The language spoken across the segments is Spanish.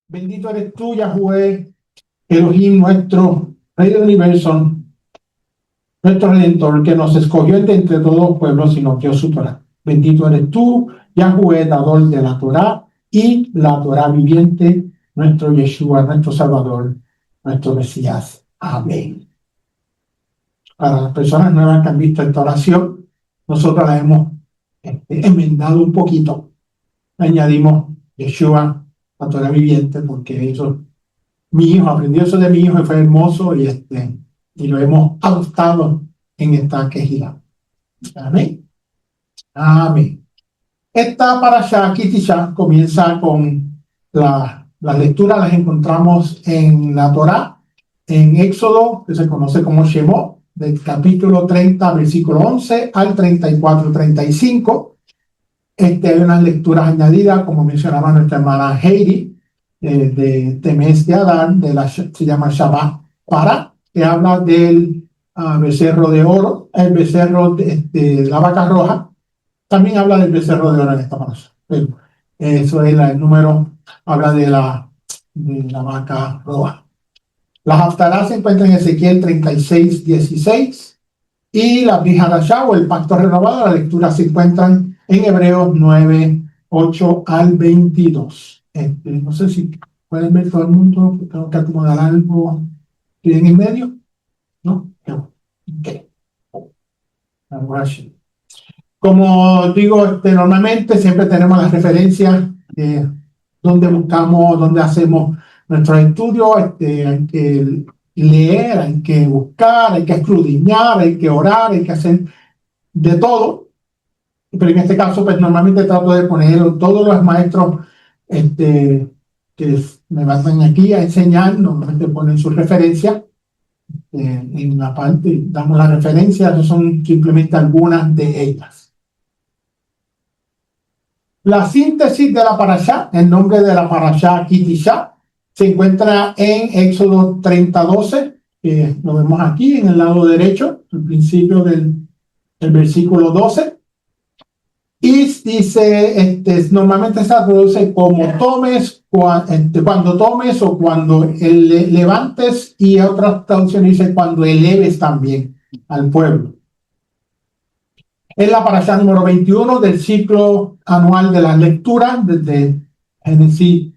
Bendito eres tú, Yahweh, Elohim, nuestro Rey del Universo, nuestro Redentor, que nos escogió entre todos los pueblos y nos dio su Torah. Bendito eres tú, Yahweh, dador de la Torah y la Torah viviente, nuestro Yeshua, nuestro Salvador, nuestro Mesías. Amén. Para las personas nuevas que han visto esta oración, nosotros la hemos enmendado un poquito. Añadimos Yeshua, la Torah viviente, porque eso, mi hijo aprendió eso de mi hijo y fue hermoso y lo hemos adoptado en esta quejida. Amén. Amén. Esta parashá Kitishá comienza con las lecturas, las encontramos en la Torah, en Éxodo, que se conoce como Shemot, del capítulo 30, versículo 11 al 34-35. Hay unas lecturas añadidas, como mencionaba nuestra hermana Heidi, de mes de Adán, se llama Shabbat Para, que habla del becerro de oro, el becerro de la vaca roja. También habla del becerro de oro en esta parasha. Eso es el número, habla de la vaca roja. Las haftará se encuentran en Ezequiel 36, 16, y la Briharashá, o el pacto renovado, la lectura se encuentran en Hebreos 9, 8 al 22. No sé si pueden ver todo el mundo, tengo que acomodar algo en el medio, ¿no? Okay. Como digo, normalmente siempre tenemos las referencias donde buscamos, donde hacemos nuestros estudios. Hay que leer, hay que buscar, hay que escudriñar, hay que orar, hay que hacer de todo. Pero en este caso, pues normalmente trato de poner todos los maestros que me van aquí a enseñar, normalmente ponen sus referencias en la parte, damos las referencias, no son simplemente algunas de ellas. La síntesis de la parashá, el nombre de la parashá Kitishá, se encuentra en Éxodo 30:12, que lo vemos aquí en el lado derecho, al principio del versículo 12. Y dice, normalmente se traduce como tomes, cuando tomes o cuando levantes, y otras traducciones dice cuando eleves también al pueblo. Es la parashá número 21 del ciclo anual de las lecturas, desde Génesis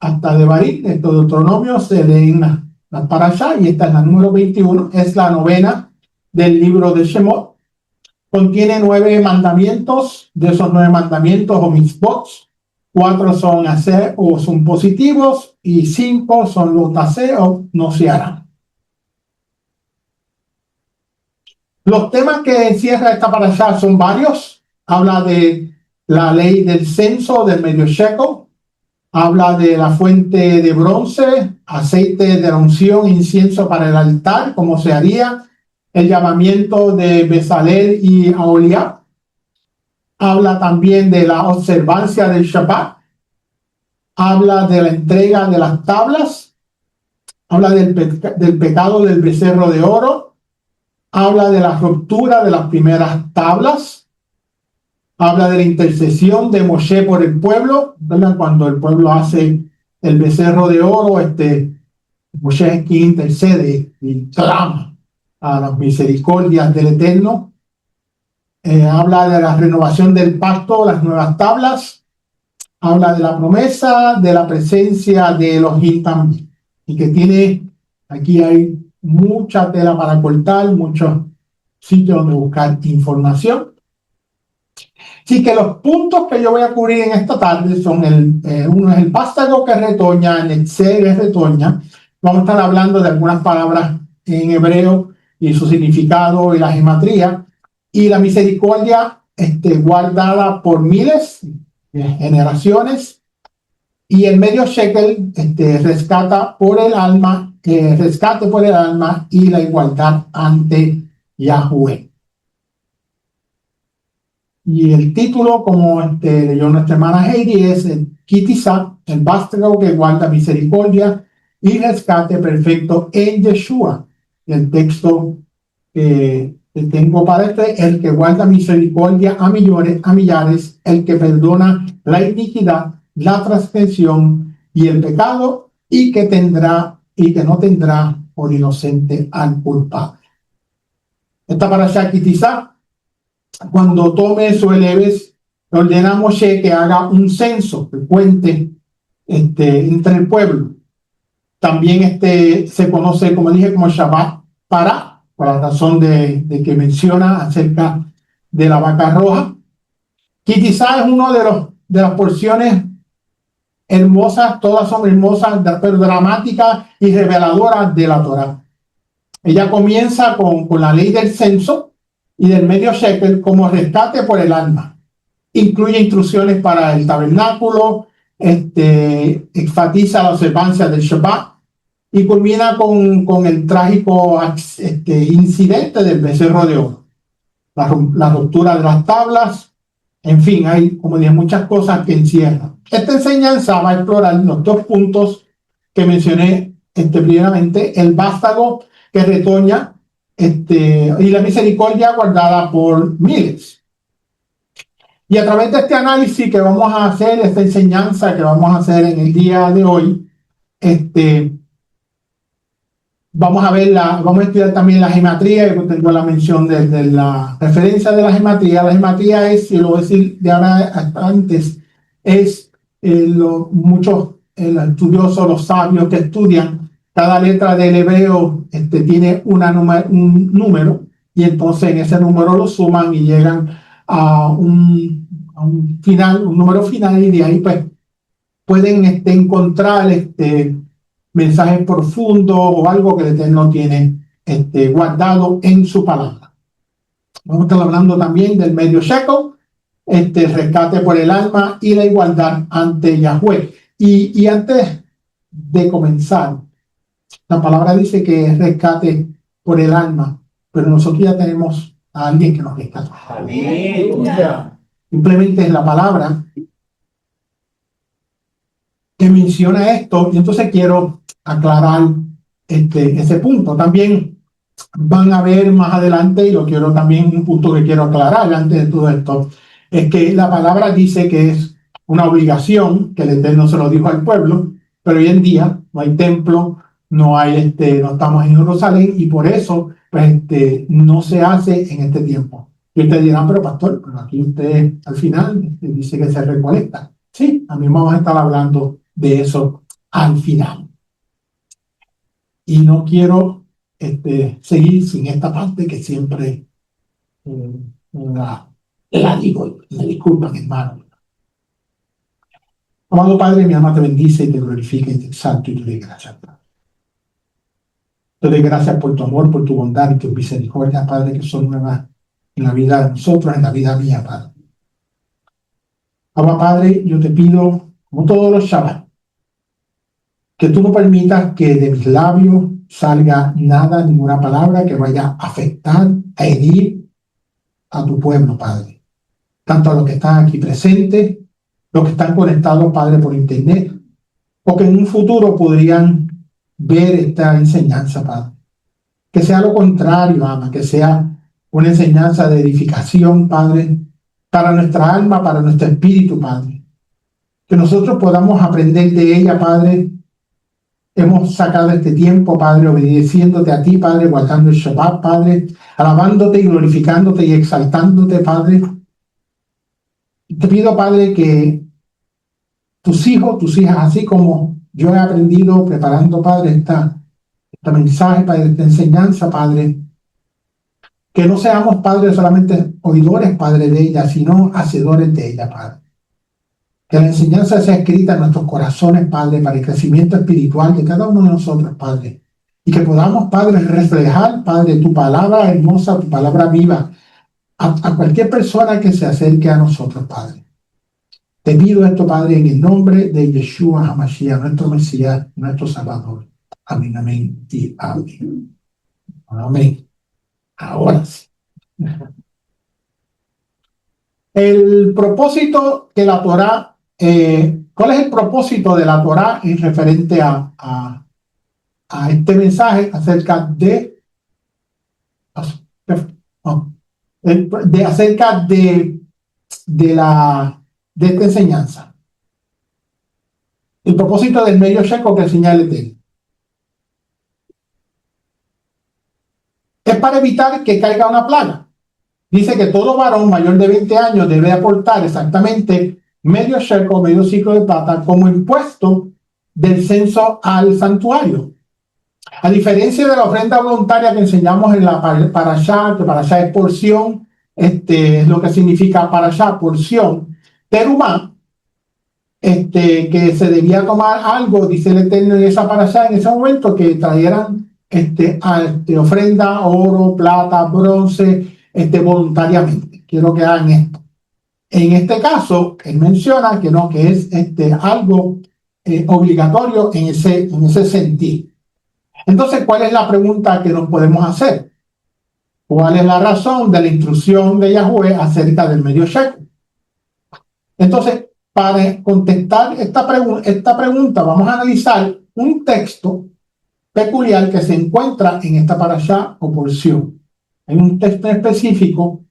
hasta Devarim, de Deuteronomio se leen las parashá, y esta es la número 21, es la novena del libro de Shemot. Contiene 9 mandamientos. De esos 9 mandamientos o mitzvot, 4 son hacer o son positivos y 5 son los hacer o no se harán. Los temas que encierra esta parashá son varios. Habla de la ley del censo del medio shekel, habla de la fuente de bronce, aceite de la unción, incienso para el altar, cómo se haría, el llamamiento de Bezalel y Aholiab. Habla también de la observancia del Shabbat. Habla de la entrega de las tablas. Habla del pecado del becerro de oro. Habla de la ruptura de las primeras tablas. Habla de la intercesión de Moshe por el pueblo, ¿verdad? Cuando el pueblo hace el becerro de oro, Moshe es quien intercede y clama a las misericordias del Eterno. Habla de la renovación del pacto, las nuevas tablas. Habla de la promesa, de la presencia de Elohim también. Y que aquí hay mucha tela para cortar, muchos sitios donde buscar información. Así que los puntos que yo voy a cubrir en esta tarde son uno es el vástago que retoña, el netzer que retoña. Vamos a estar hablando de algunas palabras en hebreo y su significado y la gematría, y la misericordia guardada por miles de generaciones, y el medio shekel rescata por el alma, rescate por el alma y la igualdad ante Yahweh. Y el título, como leyó nuestra hermana Heidi, es el Kitizá, el vástago que guarda misericordia y rescate perfecto en Yeshua. El texto que tengo para el que guarda misericordia a millares, el que perdona la iniquidad, la transgresión y el pecado, y que no tendrá por inocente al culpable. Esta parasha Kitizá, cuando tome su eleves, ordena a Moshe que haga un censo, que cuente entre el pueblo. También se conoce, como dije, como Shabbat Pará, por la razón de que menciona acerca de la vaca roja. Quizás es uno de las porciones hermosas, todas son hermosas, pero dramáticas y reveladoras de la Torá. Ella comienza con la ley del censo y del medio shekel como rescate por el alma. Incluye instrucciones para el tabernáculo, enfatiza la observancia del Shabbat y culmina con el trágico incidente del becerro de oro, la ruptura de las tablas. En fin, hay, como dije, muchas cosas que encierran. Esta enseñanza va a explorar los dos puntos que mencioné primeramente: el vástago que retoña y la misericordia guardada por miles. Y a través de este análisis que vamos a hacer, esta enseñanza que vamos a hacer en el día de hoy, vamos a estudiar también la gematría. Yo tengo la mención de la referencia de la gematría. La gematría es, y lo voy a decir de ahora hasta antes, es muchos estudiosos, los sabios que estudian, cada letra del hebreo tiene un número, y entonces en ese número lo suman y llegan a un final, un número final, y de ahí pues pueden encontrar mensajes profundos o algo que el Eterno tiene guardado en su palabra. Vamos a estar hablando también del medio shekel, rescate por el alma y la igualdad ante Yahweh. Y antes de comenzar, la palabra dice que es rescate por el alma, pero nosotros ya tenemos a alguien que nos rescata. Aleluya. Simplemente es la palabra que menciona esto, y entonces quiero aclarar ese punto. También van a ver más adelante, y lo quiero también, un punto que quiero aclarar antes de todo esto, es que la palabra dice que es una obligación, que el Eterno se lo dijo al pueblo, pero hoy en día no hay templo, no estamos en Jerusalén, y por eso pues, no se hace en este tiempo. Y ustedes dirán, pero pastor, pero aquí usted al final dice que se recolecta. Sí, a mí vamos a estar hablando de eso al final. Y no quiero seguir sin esta parte que siempre la digo. Me disculpan, hermano. Amado Padre, mi alma te bendice y te glorifica y te exalta y te doy gracias. Te doy gracias por tu amor, por tu bondad y tu misericordia, Padre, que son nuevas en la vida de nosotros, en la vida mía, Padre. Ahora, Padre, yo te pido, como todos los Shabbat, que tú no permitas que de mis labios salga nada, ninguna palabra que vaya a afectar, a herir a tu pueblo, Padre. Tanto a los que están aquí presentes, los que están conectados, Padre, por internet, o que en un futuro podrían ver esta enseñanza, Padre. Que sea lo contrario, ama, que sea una enseñanza de edificación, Padre, para nuestra alma, para nuestro espíritu, Padre. Que nosotros podamos aprender de ella, Padre. Hemos sacado este tiempo, Padre, obedeciéndote a ti, Padre, guardando el Shabbat, Padre, alabándote y glorificándote y exaltándote, Padre. Te pido, Padre, que tus hijos, tus hijas, así como yo he aprendido preparando, Padre, este mensaje, Padre, esta enseñanza, Padre, que no seamos, Padre, solamente oidores, Padre, de ella, sino hacedores de ella, Padre. Que la enseñanza sea escrita en nuestros corazones, Padre, para el crecimiento espiritual de cada uno de nosotros, Padre. Y que podamos, Padre, reflejar, Padre, tu palabra hermosa, tu palabra viva, a cualquier persona que se acerque a nosotros, Padre. Te pido esto, Padre, en el nombre de Yeshua HaMashiach, nuestro Mesías, nuestro Salvador. Amén, amén y amén. Amén. Ahora sí. El propósito de la Torá, ¿cuál es el propósito de la Torá en referente a este mensaje acerca acerca de esta enseñanza? El propósito del medio shekel que señala el es para evitar que caiga una plaga. Dice que todo varón mayor de 20 años debe aportar exactamente medio shekel, medio ciclo de plata, como impuesto del censo al santuario. A diferencia de la ofrenda voluntaria que enseñamos en la parashá, que parashá es porción, es lo que significa parashá, porción, terumá, que se debía tomar algo, dice el Eterno en esa parashá, en ese momento, que trajeran ofrenda, oro, plata, bronce, voluntariamente. Quiero que hagan esto. En este caso, él menciona que no, que es algo obligatorio en ese sentido. Entonces, ¿cuál es la pregunta que nos podemos hacer? ¿Cuál es la razón de la instrucción de Yahweh acerca del medio shekel? Entonces, para contestar esta pregunta, vamos a analizar un texto peculiar que se encuentra en esta parashá o porción. Hay un texto específico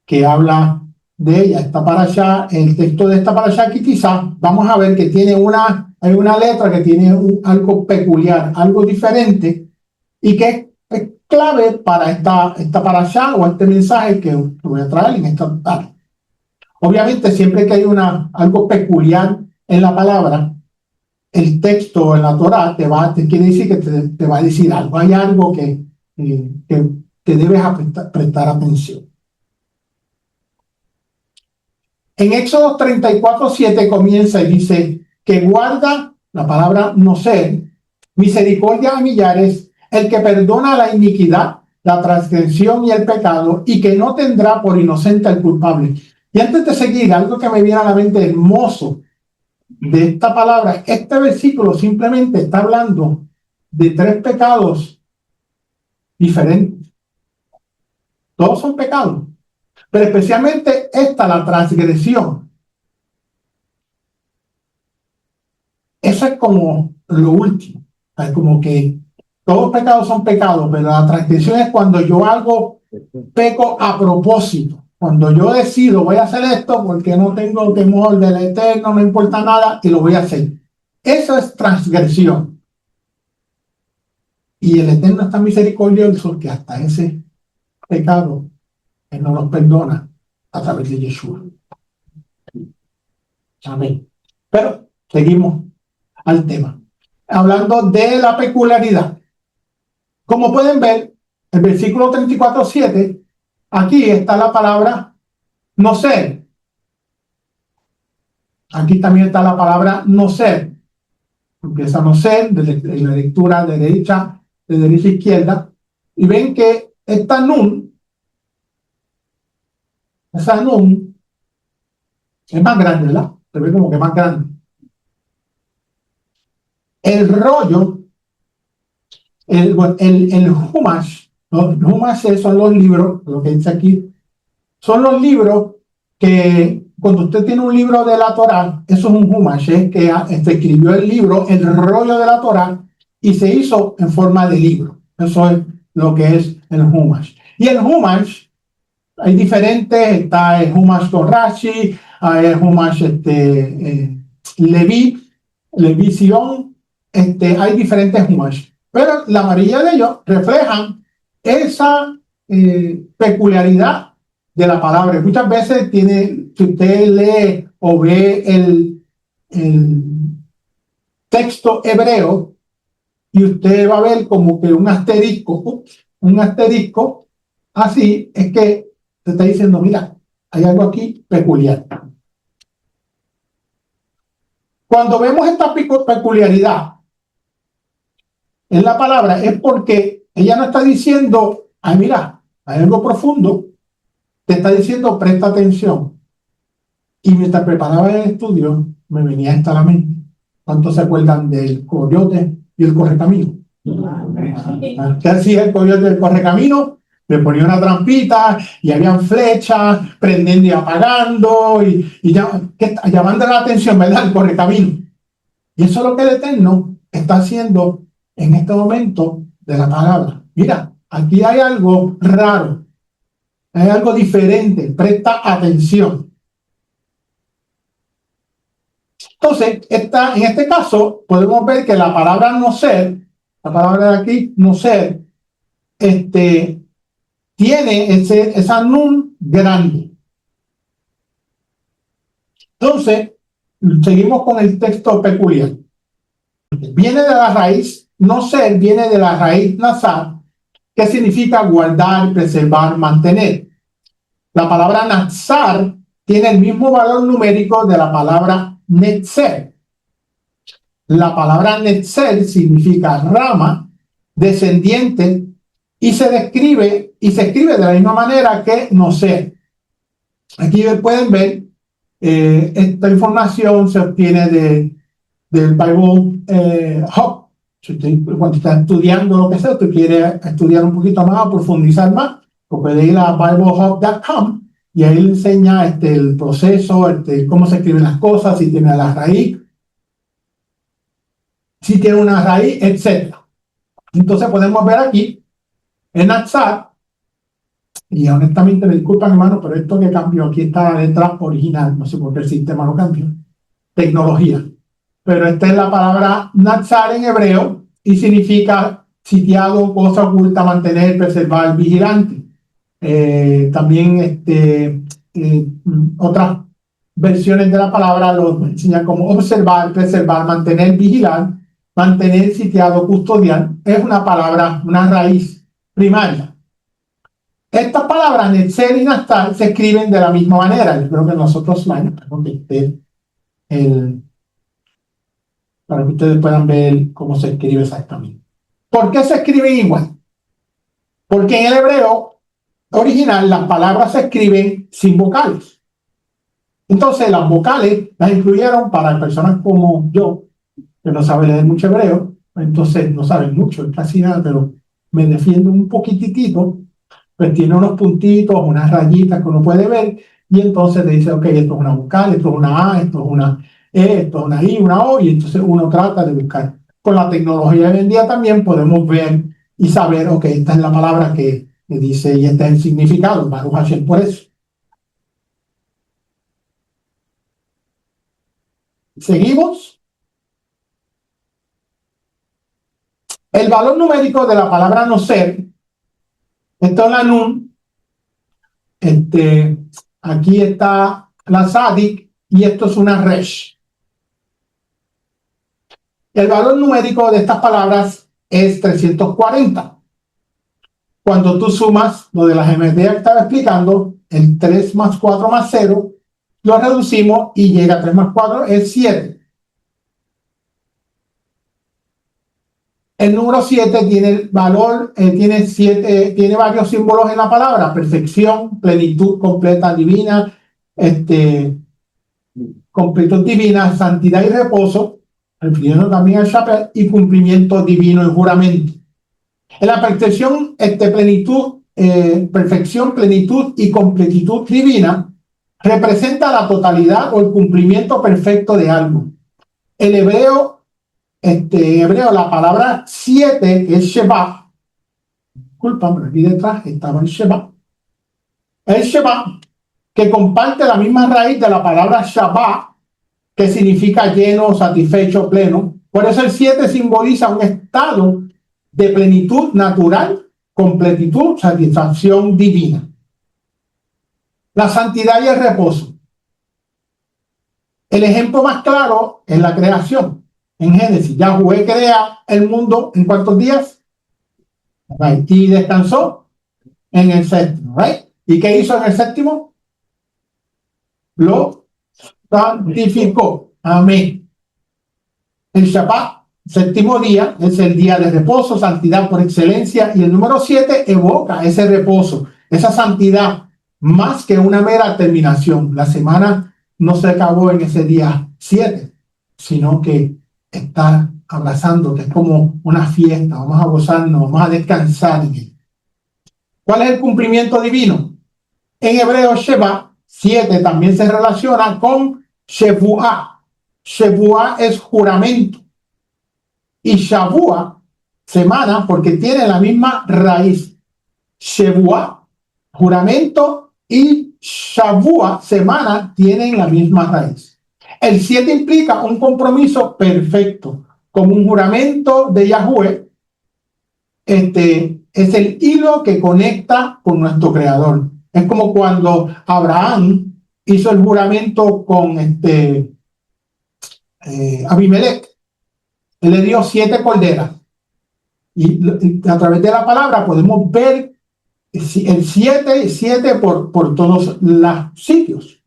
que habla de ella. Esta parashá, el texto de esta parashá quizás vamos a ver que hay una letra que tiene algo peculiar, algo diferente, y que es clave para esta parashá o este mensaje que voy a traer en esta tarde. Obviamente, siempre que hay algo peculiar en la palabra, el texto en la Torá te quiere decir que te va a decir algo. Hay algo que debes prestar atención. En Éxodo 34:7 comienza y dice que guarda la palabra no ser, misericordia a millares, el que perdona la iniquidad, la transgresión y el pecado, y que no tendrá por inocente al culpable. Y antes de seguir, algo que me viene a la mente hermoso de esta palabra, este versículo simplemente está hablando de 3 pecados diferentes. Todos son pecados, pero especialmente la transgresión. Eso es como lo último. Es como que todos pecados son pecados, pero la transgresión es cuando yo peco a propósito. Cuando yo decido, voy a hacer esto porque no tengo temor del Eterno, no importa nada, y lo voy a hacer. Eso es transgresión. Y el Eterno está misericordioso que hasta ese pecado Él no los perdona a través de Yeshua. Amén. Pero seguimos al tema. Hablando de la peculiaridad. Como pueden ver, el versículo 34:7, aquí está la palabra no ser. Aquí también está la palabra no ser. Empieza a no ser en la lectura de derecha a izquierda. Y ven que esa nun es más grande, ¿verdad? Se ve como que más grande. El rollo, el Humash, los Humash son los libros, lo que dice aquí, son los libros que cuando usted tiene un libro de la Torá, eso es un Humash, es que se escribió el libro, el rollo de la Torá, y se hizo en forma de libro. Eso es lo que es el Humash. Y el Humash, hay diferentes, está el Humash con Rashi, hay el Humash Leví Sion, hay diferentes Humash. Pero la mayoría de ellos reflejan esa peculiaridad de la palabra. Muchas veces si usted lee o ve el texto hebreo, y usted va a ver como que un asterisco, así es que te está diciendo, mira, hay algo aquí peculiar. Cuando vemos esta peculiaridad, en la palabra es porque ella no está diciendo, ay, mira, hay algo profundo, te está diciendo, presta atención. Y mientras preparaba el estudio, me venía esta a la mente. ¿Cuántos se acuerdan del coyote y el correcamino? ¿Qué hacía el coyote del correcamino? Le ponía una trampita y habían flechas prendiendo y apagando y llamando la atención, ¿verdad? El correcamino. Y eso es lo que el Eterno está haciendo en este momento de la palabra. Mira, aquí hay algo raro, hay algo diferente, presta atención. Entonces, en este caso, podemos ver que la palabra no ser, la palabra de aquí, no ser, tiene esa nun grande. Entonces, seguimos con el texto peculiar. Viene de la raíz, no ser, viene de la raíz nazar, que significa guardar, preservar, mantener. La palabra nazar tiene el mismo valor numérico de la palabra netzer. La palabra netzer significa rama, descendiente, y se escribe de la misma manera que no ser. Aquí pueden ver, esta información se obtiene del Bible Hub. Cuando estás estudiando lo que sea, tú quieres estudiar un poquito más, profundizar más, pues puedes ir a biblehub.com y ahí le enseña el proceso, cómo se escriben las cosas, si tiene la raíz, si tiene una raíz, etc. Entonces podemos ver aquí en Natsar, y honestamente me disculpan hermano, pero esto que cambió, aquí está la letra original, no sé por qué el sistema lo cambió, tecnología. Pero esta es la palabra Natsar en hebreo y significa sitiado, cosa oculta, mantener, preservar, vigilante. También otras versiones de la palabra lo enseñan como observar, preservar, mantener, vigilar, mantener, sitiado, custodiar. Es una palabra, una raíz primaria. Estas palabras, netzer y nastar, se escriben de la misma manera. Yo creo que nosotros para que ustedes puedan ver cómo se escribe exactamente. ¿Por qué se escriben igual? Porque en el hebreo original las palabras se escriben sin vocales. Entonces las vocales las incluyeron para personas como yo, que no saben leer mucho hebreo, entonces no saben mucho, casi nada, pero me defiendo un poquitito, pues tiene unos puntitos, unas rayitas que uno puede ver, y entonces te dice, ok, esto es una vocal, esto es una A, esto es una E, esto es una I, una O, y entonces uno trata de buscar. Con la tecnología de hoy en día también podemos ver y saber, ok, esta es la palabra que dice y este es el significado, Baruch Hashem por eso. Seguimos. El valor numérico de la palabra no ser, esto es la nun, aquí está la sadik y esto es una resh. El valor numérico de estas palabras es 340. Cuando tú sumas lo de la geometría que estaba explicando, el 3 más 4 más 0, lo reducimos y llega a 3 más 4 es 7. El número 7 tiene el valor, tiene varios símbolos en la palabra: perfección, plenitud completa divina, completud divina, santidad y reposo, refiriendo también al Shabbat, y cumplimiento divino y juramento. En la perfección, perfección, plenitud y completitud divina representa la totalidad o el cumplimiento perfecto de algo. El hebreo, la palabra 7 es Sheba. Disculpa, aquí detrás estaba el Sheba. El Sheba, que comparte la misma raíz de la palabra Shabbat, que significa lleno, satisfecho, pleno. Por eso el 7 simboliza un estado de plenitud natural, completitud, satisfacción divina. La santidad y el reposo. El ejemplo más claro es la creación. En Génesis, Yahweh crea el mundo en ¿cuántos días? Right. Y descansó en el séptimo. Right. ¿Y qué hizo en el séptimo? Lo santificó. Amén. El Shabbat séptimo día es el día de reposo, santidad por excelencia, y el número 7 evoca ese reposo, esa santidad, más que una mera terminación. La semana no se acabó en ese día 7, sino que está abrazándote, es como una fiesta, vamos a gozarnos, vamos a descansar en él. ¿Cuál es el cumplimiento divino? En hebreo, Sheva, 7 también se relaciona con Shevuah. Shevuah es juramento. Y Shavua, semana, porque tiene la misma raíz. Shevuah, juramento, y Shavua, semana, tienen la misma raíz. El 7 implica un compromiso perfecto, como un juramento de Yahweh. Es el hilo que conecta con nuestro Creador. Es como cuando Abraham hizo el juramento con Abimelech. Él le dio 7 corderas. Y a través de la palabra podemos ver el 7 por todos los sitios.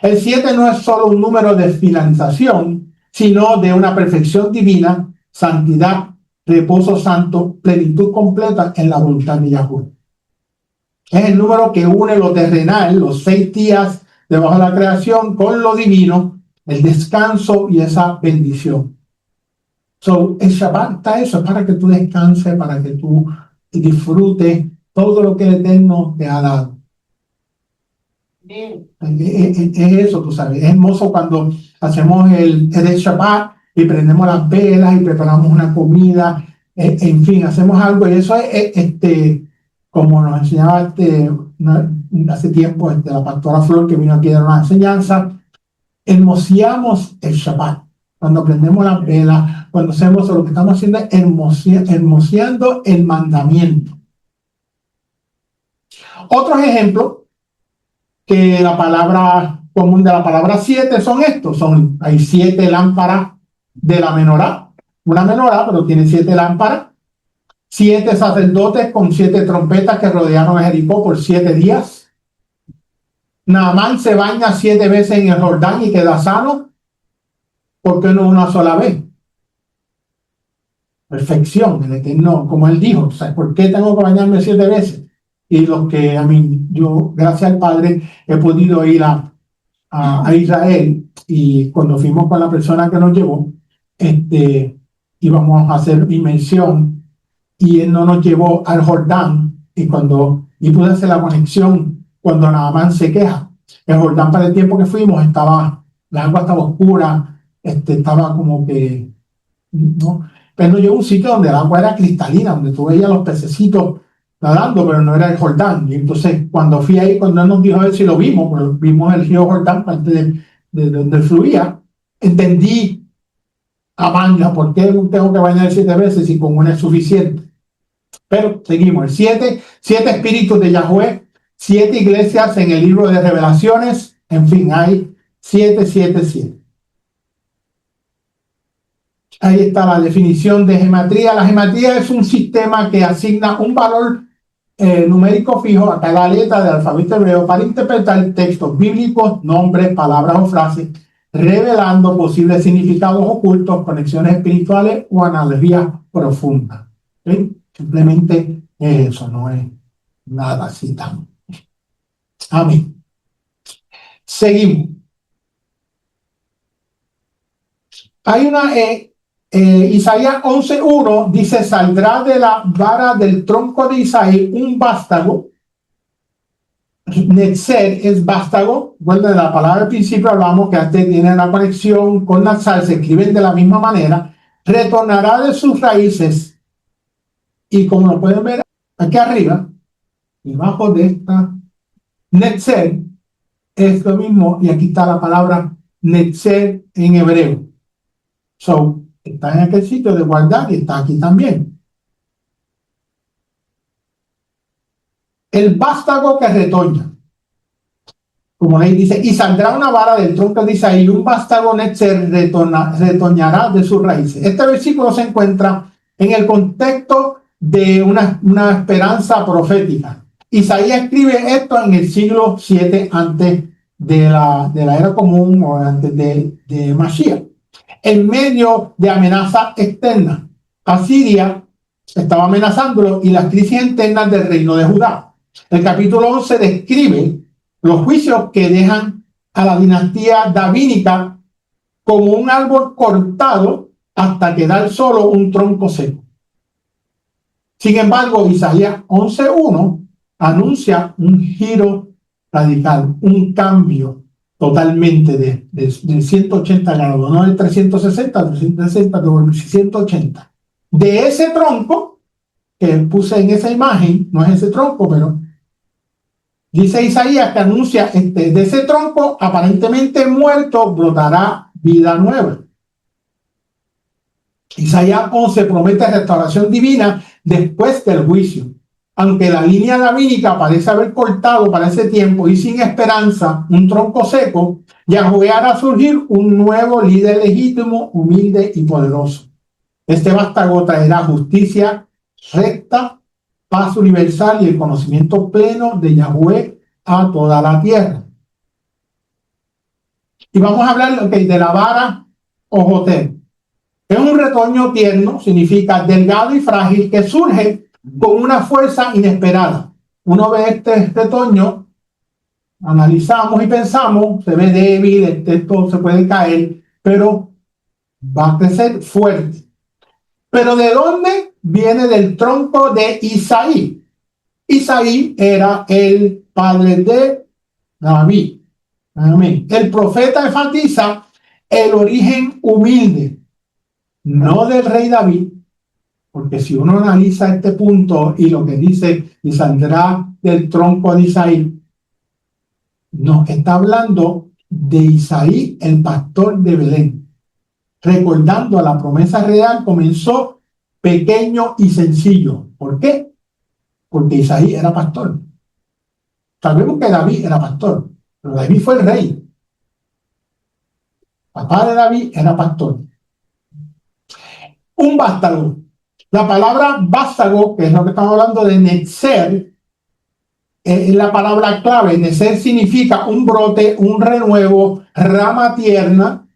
El 7 no es solo un número de finalización, sino de una perfección divina, santidad, reposo santo, plenitud completa en la voluntad de Yahweh. Es el número que une lo terrenal, los 6 días debajo de la creación, con lo divino, el descanso y esa bendición. El Shabbat está eso, es para que tú descanses, para que tú disfrutes todo lo que el Eterno te ha dado. Es eso, tú sabes. Es hermoso cuando hacemos el Shabbat y prendemos las velas y preparamos una comida, en fin, hacemos algo. Y eso es, como nos enseñaba hace tiempo la pastora Flor, que vino aquí a dar una enseñanza, hermoseamos el Shabbat. Cuando prendemos las velas, cuando hacemos lo que estamos haciendo es hermoseando el mandamiento. Otros ejemplos que la palabra común de la palabra 7 son estos. Hay 7 lámparas de la menorá. Una menorá, pero tiene 7 lámparas. 7 sacerdotes con 7 trompetas que rodearon a Jericó por 7 días. Naamán se baña 7 veces en el Jordán y queda sano. ¿Por qué no una sola vez? Perfección, el Eterno, como él dijo. ¿Sabes por qué tengo que bañarme 7 veces? Y los que, yo, gracias al Padre, he podido ir a Israel, y cuando fuimos con la persona que nos llevó, íbamos a hacer inmersión, y él no nos llevó al Jordán, y pude hacer la conexión cuando Naamán se queja. El Jordán, para el tiempo que fuimos, la agua estaba oscura, estaba como que, ¿no? Pero nos llevó a un sitio donde el agua era cristalina, donde tú veías los pececitos nadando, pero no era el Jordán. Y entonces, cuando fui ahí, cuando él nos dijo a ver si lo vimos, pues vimos el río Jordán, parte de donde fluía, entendí a manga por qué tengo que bañar 7 veces y con una es suficiente. Pero seguimos. 7 espíritus de Yahweh, 7 iglesias en el libro de Revelaciones, en fin, hay 7. Ahí está la definición de gematría. La gematría es un sistema que asigna un valor numérico fijo a cada letra del alfabeto hebreo para interpretar textos bíblicos, nombres, palabras o frases, revelando posibles significados ocultos, conexiones espirituales o analogías profundas. ¿Sí? Simplemente es eso, no es nada así tan. Amén. Seguimos. Hay una Isaías 11:1 dice: saldrá de la vara del tronco de Isaí un vástago. Netzer es vástago. Bueno, de la palabra al principio hablamos que antes tiene una conexión con Natsal, se escriben de la misma manera. Retornará de sus raíces, y como lo pueden ver aquí arriba, debajo de esta Netzer es lo mismo, y aquí está la palabra Netzer en hebreo. Está en aquel sitio de guardar y está aquí también. El vástago que retoña, como ley dice, y saldrá una vara del tronco de Isaí, y un vástago netzer retoñará de sus raíces. Este versículo se encuentra en el contexto de una esperanza profética. Isaías escribe esto en el siglo 7 antes de la era común, o antes de Mashiach. en medio de amenazas externas. Asiria estaba amenazándolo y las crisis internas del reino de Judá. El capítulo 11 describe los juicios que dejan a la dinastía davídica como un árbol cortado hasta quedar solo un tronco seco. Sin embargo, Isaías 11:1 anuncia un giro radical, un cambio totalmente de 180 grados, no de 360, 180. De ese tronco que puse en esa imagen, no es ese tronco, pero dice Isaías que anuncia, de ese tronco aparentemente muerto brotará vida nueva. Isaías 11 promete restauración divina después del juicio. Aunque la línea davídica parece haber cortado para ese tiempo y sin esperanza, un tronco seco, Yahweh hará surgir un nuevo líder legítimo, humilde y poderoso. Este vástago traerá justicia recta, paz universal y el conocimiento pleno de Yahweh a toda la tierra. Y vamos a hablar de la vara o joter. Es un retoño tierno, significa delgado y frágil, que surge con una fuerza inesperada. Uno ve este retoño, analizamos y pensamos, se ve débil, esto se puede caer, pero va a crecer fuerte. ¿Pero de dónde? Viene del tronco de Isaí. Isaí era el padre de David. Amén. El profeta enfatiza el origen humilde, no del rey David, porque si uno analiza este punto y lo que dice, y saldrá del tronco de Isaí, no, está hablando de Isaí, el pastor de Belén. Recordando la promesa real, comenzó pequeño y sencillo. ¿Por qué? Porque Isaí era pastor. Sabemos que David era pastor, pero David fue el rey. Papá de David era pastor. Un vástago. La palabra vástago, que es lo que estamos hablando de netzer, es la palabra clave. Netzer significa un brote, un renuevo, rama tierna,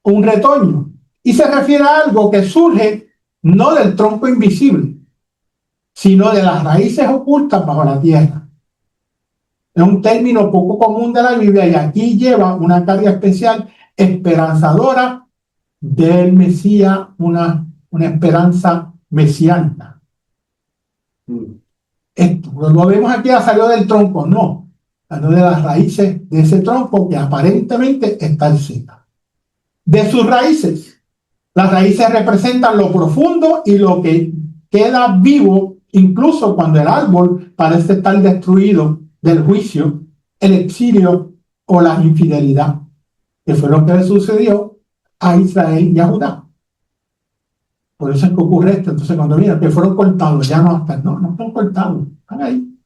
un retoño. Y se refiere a algo que surge no del tronco invisible, sino de las raíces ocultas bajo la tierra. Es un término poco común de la Biblia y aquí lleva una carga especial esperanzadora del Mesías, una esperanza mesiánica. Esto, lo vemos aquí, salió del tronco, no, salió de las raíces de ese tronco que aparentemente está seca. De sus raíces, las raíces representan lo profundo y lo que queda vivo, incluso cuando el árbol parece estar destruido del juicio, el exilio o la infidelidad, que fue lo que le sucedió a Israel y a Judá. Por eso es que ocurre esto. Entonces, cuando mira que fueron cortados, ya no están, no están cortados, están ahí.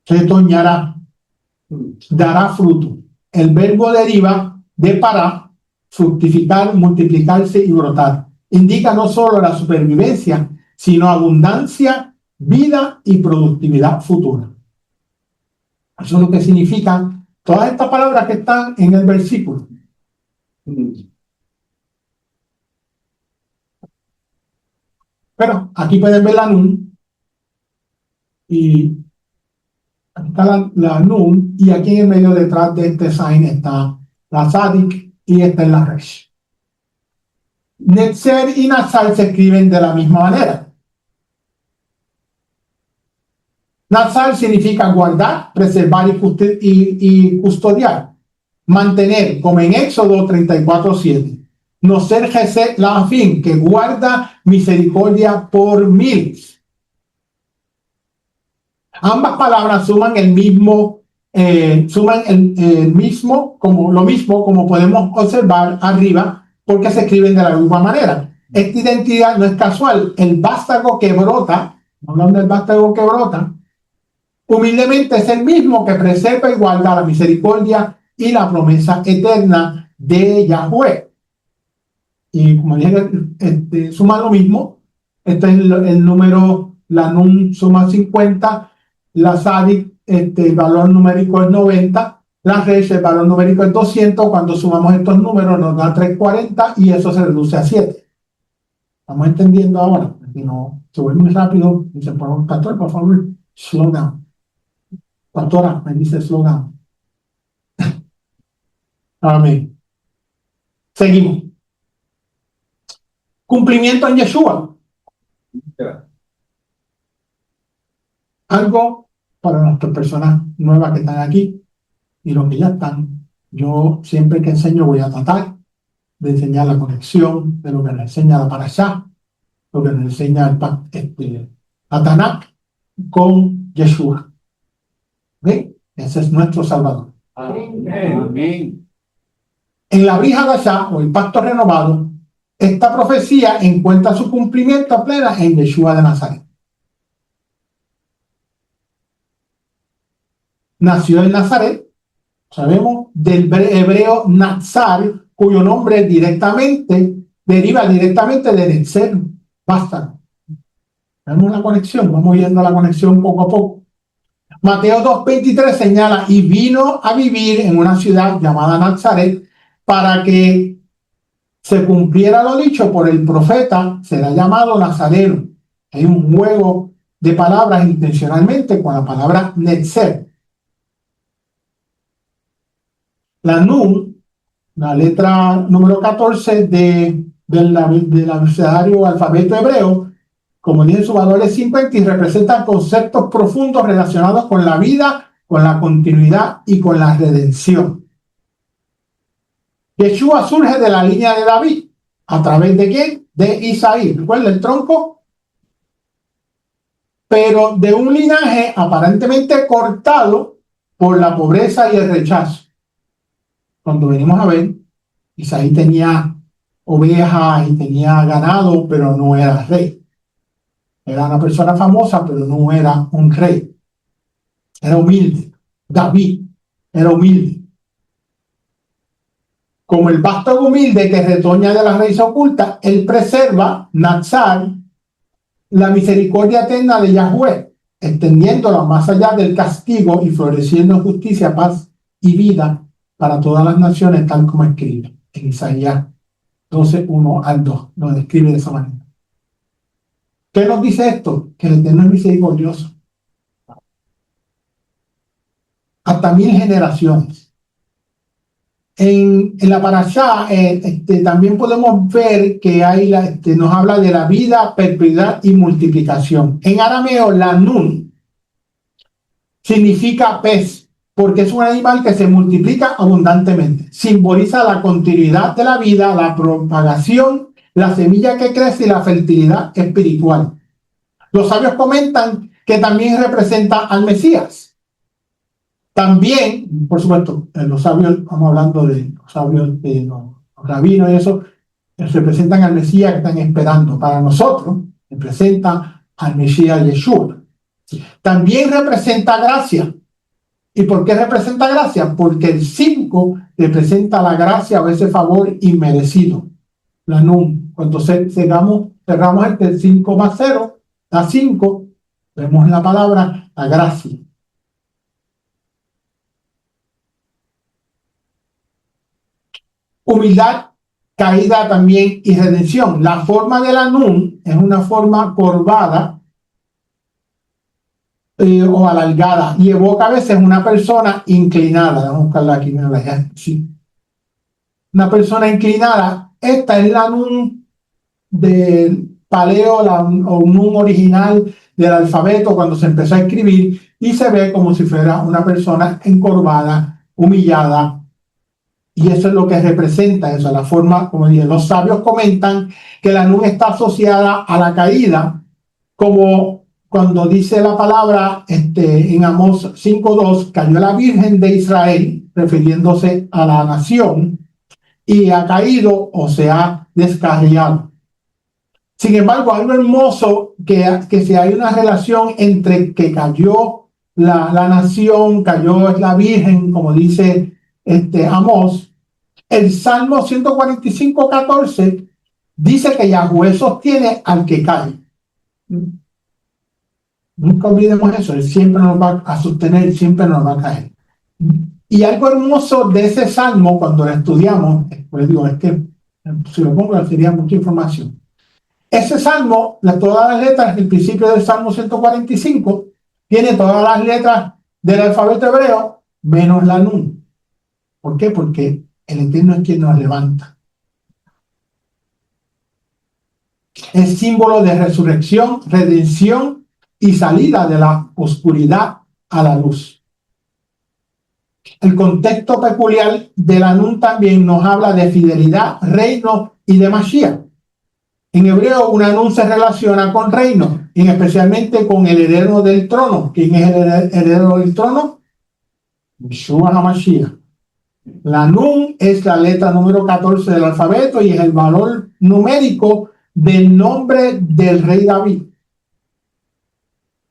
Retoñará, dará fruto. El verbo deriva de para, fructificar, multiplicarse y brotar. Indica no solo la supervivencia, sino abundancia, vida y productividad futura. Eso es lo que significan todas estas palabras que están en el versículo. Pero aquí pueden ver la Nun, y aquí está la Nun, y aquí en el medio detrás de este sign está la Sadik y esta es la Resh. Netzer y Nazar se escriben de la misma manera. Nazar significa guardar, preservar y custodiar, mantener, como en Éxodo 34:7. No ser Gesed la fin, que guarda misericordia por miles. Ambas palabras suman el mismo, lo mismo como podemos observar arriba, porque se escriben de la misma manera. Esta identidad no es casual. El vástago que brota, hablando del vástago que brota, humildemente es el mismo que preserva y guarda la misericordia y la promesa eterna de Yahweh. Y como dije, suma lo mismo. Este es el número, la Nun suma 50, la Sadik, el valor numérico es 90, La resh, el valor numérico es 200. Cuando sumamos estos números nos da 340 y eso se reduce a 7. ¿Estamos entendiendo ahora? Si no, se vuelve muy rápido y se pone, pastor, por favor, slow down. Pastora, me dice slow down. Amén. Seguimos. Cumplimiento en Yeshua. Algo para nuestras personas nuevas que están aquí y los que ya están. Yo siempre que enseño voy a tratar de enseñar la conexión de lo que nos enseña la Parashá, lo que nos enseña el Tanakh con Yeshua. ¿Ven? Ese es nuestro Salvador. Amén. En la Brit Hadashá, o el pacto renovado, esta profecía encuentra su cumplimiento plena en Yeshua de Nazaret. Nació en Nazaret, sabemos, del hebreo Nazar, cuyo nombre deriva directamente de Netzer, basta. Vemos la conexión, vamos viendo la conexión poco a poco. Mateo 2:23 señala, y vino a vivir en una ciudad llamada Nazaret para que se cumpliera lo dicho por el profeta, será llamado Nazareno. Hay un juego de palabras intencionalmente con la palabra Netzer. La Nun, la letra número 14 del abecedario alfabeto hebreo, como dije, su valor es 50 y representa conceptos profundos relacionados con la vida, con la continuidad y con la redención. Yeshua surge de la línea de David. ¿A través de quién? De Isaí. ¿Recuerda el tronco? Pero de un linaje aparentemente cortado por la pobreza y el rechazo. Cuando venimos a ver, Isaí tenía ovejas y tenía ganado, pero no era rey. Era una persona famosa, pero no era un rey. Era humilde. David era humilde. Como el vástago humilde que retoña de la raíz oculta, él preserva, Nazar, la misericordia eterna de Yahweh, extendiéndola más allá del castigo y floreciendo en justicia, paz y vida para todas las naciones, tal como escribe en Isaías 12:1-2. Lo describe de esa manera. ¿Qué nos dice esto? Que el Eterno es misericordioso. Hasta 1000 generaciones. En la Parashá también podemos ver que hay nos habla de la vida, perpetuidad y multiplicación. En arameo, la nun significa pez, porque es un animal que se multiplica abundantemente. Simboliza la continuidad de la vida, la propagación, la semilla que crece y la fertilidad espiritual. Los sabios comentan que también representa al Mesías. También, por supuesto, los sabios, estamos hablando de los sabios de los rabinos y eso, representan al Mesías que están esperando. Para nosotros, representa al Mesías Yeshua. También representa gracia. ¿Y por qué representa gracia? Porque el 5 representa la gracia o ese favor inmerecido. La nun. Cuando cerramos el 5 más 0, da 5, vemos en la palabra la gracia. Humildad, caída también y redención. La forma de la nun es una forma curvada o alargada y evoca a veces una persona inclinada. Vamos a buscarla aquí. Sí. Una persona inclinada. Esta es la nun del paleo o nun original del alfabeto cuando se empezó a escribir y se ve como si fuera una persona encorvada, humillada. Y eso es lo que representa eso, la forma, como dije, los sabios comentan que la nun está asociada a la caída, como cuando dice la palabra en Amós 5:2, cayó la Virgen de Israel, refiriéndose a la nación, y ha caído o se ha descarriado. Sin embargo, algo hermoso que si hay una relación entre que cayó la nación, cayó la Virgen, como dice Amós, el Salmo 145:14 dice que Yahweh sostiene al que cae. Nunca olvidemos eso, él siempre nos va a sostener, siempre nos va a caer. Y algo hermoso de ese salmo, cuando lo estudiamos, pues digo, es que si lo pongo sería mucha información. Ese salmo, todas las letras, el principio del Salmo 145, tiene todas las letras del alfabeto hebreo, menos la Nun. ¿Por qué? Porque el Eterno es quien nos levanta. Es símbolo de resurrección, redención y salida de la oscuridad a la luz. El contexto peculiar de la Nun también nos habla de fidelidad, reino y de Mashiach. En hebreo, una Nun se relaciona con reino, y especialmente con el heredero del trono. ¿Quién es el heredero del trono? Yeshua HaMashiach. La Nun es la letra número 14 del alfabeto y es el valor numérico del nombre del rey David.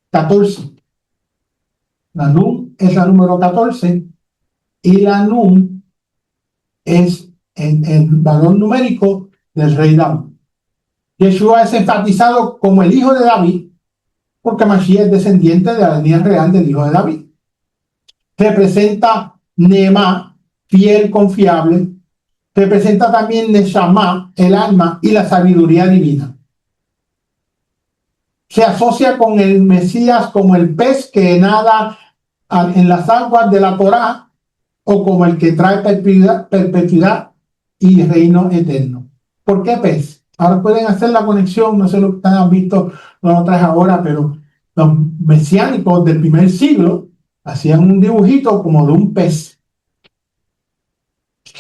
14. La Nun es la número 14 y la Nun es el valor numérico del rey David. Yeshua es enfatizado como el hijo de David porque Mashiach es descendiente de la línea real del hijo de David. Representa Nema, fiel, confiable. Representa también Neshama, el alma y la sabiduría divina. Se asocia con el Mesías como el pez que nada en las aguas de la Torá o como el que trae perpetuidad y reino eterno. ¿Por qué pez? Ahora pueden hacer la conexión, no sé lo que han visto nosotras ahora, pero los mesiánicos del primer siglo hacían un dibujito como de un pez.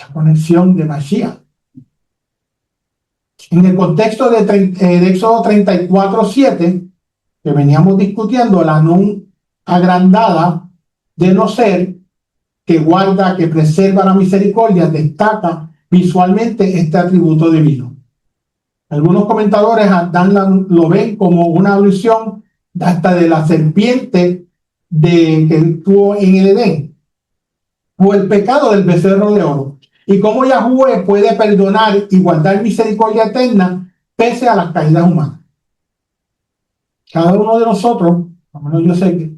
La conexión de Mashiach. En el contexto de Éxodo 34:7, que veníamos discutiendo, la Nun agrandada de no ser que guarda, que preserva la misericordia, destaca visualmente este atributo divino. Algunos comentadores lo ven como una alusión hasta de la serpiente que tuvo en el Edén, o el pecado del becerro de oro, y cómo Yahweh puede perdonar y guardar misericordia eterna pese a las caídas humanas. Cada uno de nosotros, al menos yo sé que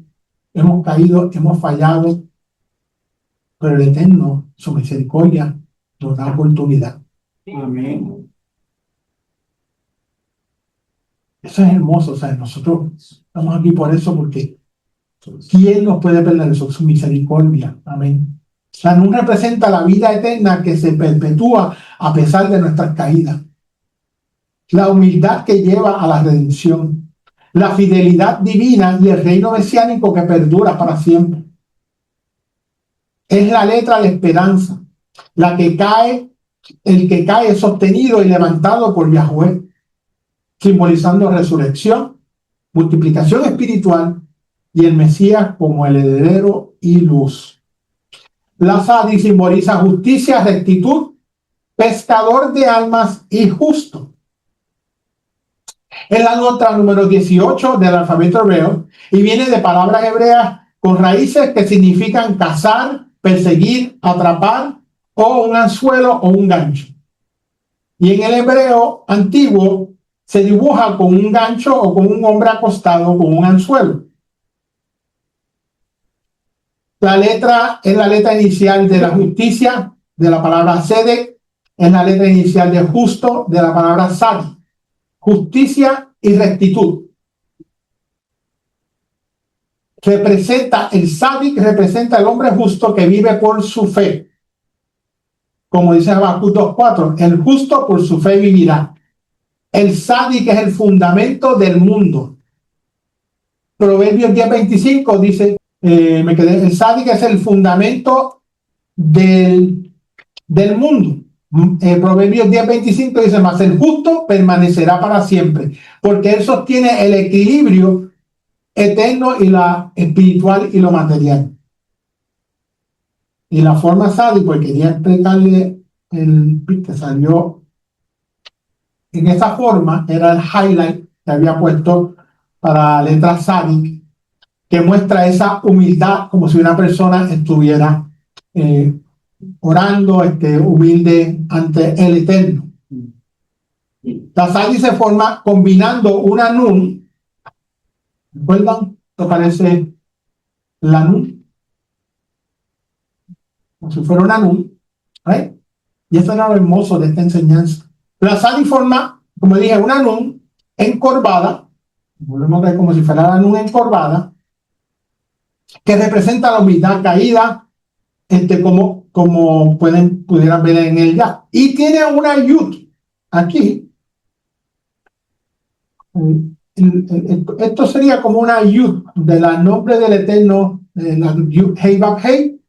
hemos caído, hemos fallado, pero el Eterno, su misericordia, nos da oportunidad. Amén. Eso es hermoso, o sea, nosotros estamos aquí por eso, porque ¿quién nos puede perder eso? Su misericordia. Amén. La Nun representa la vida eterna que se perpetúa a pesar de nuestras caídas. La humildad que lleva a la redención. La fidelidad divina y el reino mesiánico que perdura para siempre. Es la letra de esperanza, la que cae, el que cae sostenido y levantado por Yahweh, simbolizando resurrección, multiplicación espiritual y el Mesías como el heredero y luz. La Sadi simboliza justicia, rectitud, pescador de almas y justo. Es la nota número 18 del alfabeto hebreo y viene de palabras hebreas con raíces que significan cazar, perseguir, atrapar o un anzuelo o un gancho. Y en el hebreo antiguo se dibuja con un gancho o con un hombre acostado con un anzuelo. La letra es la letra inicial de la justicia, de la palabra Sedek, es la letra inicial de justo, de la palabra Sadi. Justicia y rectitud. El Sadik representa al hombre justo que vive por su fe. Como dice Habacuc 2:4, el justo por su fe vivirá. El Sadik es el fundamento del mundo. Proverbios 10:25 dice, el Sadik es el fundamento del mundo. Proverbios 10:25 dice, mas el justo permanecerá para siempre, porque él sostiene el equilibrio eterno y la espiritual y lo material. Y la forma Sadi, pues quería explicarle que salió en esa forma, era el highlight que había puesto para la letra Sadi, que muestra esa humildad como si una persona estuviera orando, humilde ante el Eterno. La Sadi se forma combinando una Nun. ¿Recuerdan? ¿Te parece la Nun? como si fuera una nun, ¿right? Y eso era lo hermoso de esta enseñanza. La sal y forma, como dije, una nun encorvada, volvemos a ver como si fuera la nun encorvada, que representa la humildad caída, como pudieran ver en el ya. Y tiene una yud aquí. Esto sería como una yud del nombre del Eterno, la yud Hei Vav Hei,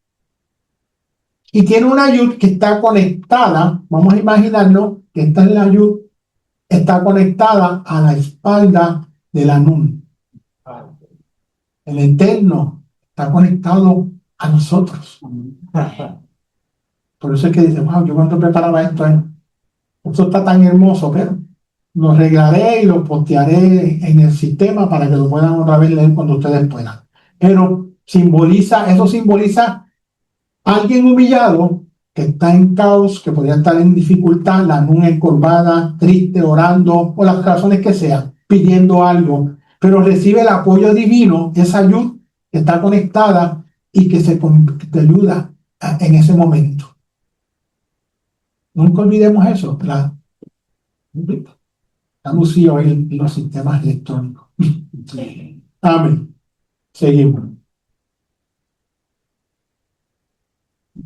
y tiene una yud que está conectada. Vamos a imaginarnos que esta es la yud, está conectada a la espalda de la nun. El Eterno está conectado a nosotros. Por eso es que dice, wow, yo cuando preparaba esto está tan hermoso, pero lo arreglaré y lo postearé en el sistema para que lo puedan otra vez leer cuando ustedes puedan. Pero eso simboliza a alguien humillado que está en caos, que podría estar en dificultad, la nun encorvada, triste, orando, o las razones que sean, pidiendo algo, pero recibe el apoyo divino, esa ayuda que está conectada y que te ayuda en ese momento. Nunca olvidemos eso, estamos sí hoy en los sistemas electrónicos. Amén. Seguimos.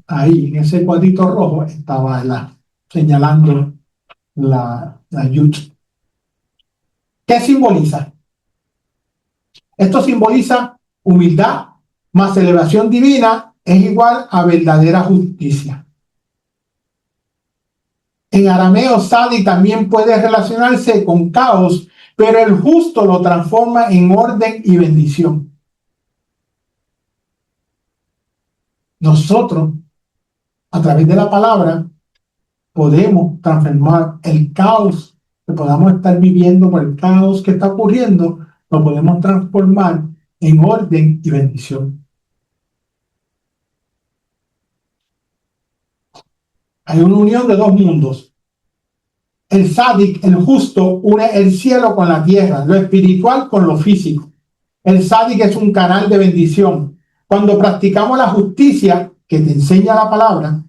Ahí, en ese cuadrito rojo, estaba señalando la yud. ¿Qué simboliza? Esto simboliza humildad más elevación divina es igual a verdadera justicia. En arameo, Sadi también puede relacionarse con caos, pero el justo lo transforma en orden y bendición. Nosotros, a través de la palabra, podemos transformar el caos que podamos estar viviendo por el caos que está ocurriendo, lo podemos transformar en orden y bendición. Hay una unión de dos mundos. El sádic, el justo, une el cielo con la tierra, lo espiritual con lo físico. El sádic es un canal de bendición. Cuando practicamos la justicia que te enseña la palabra,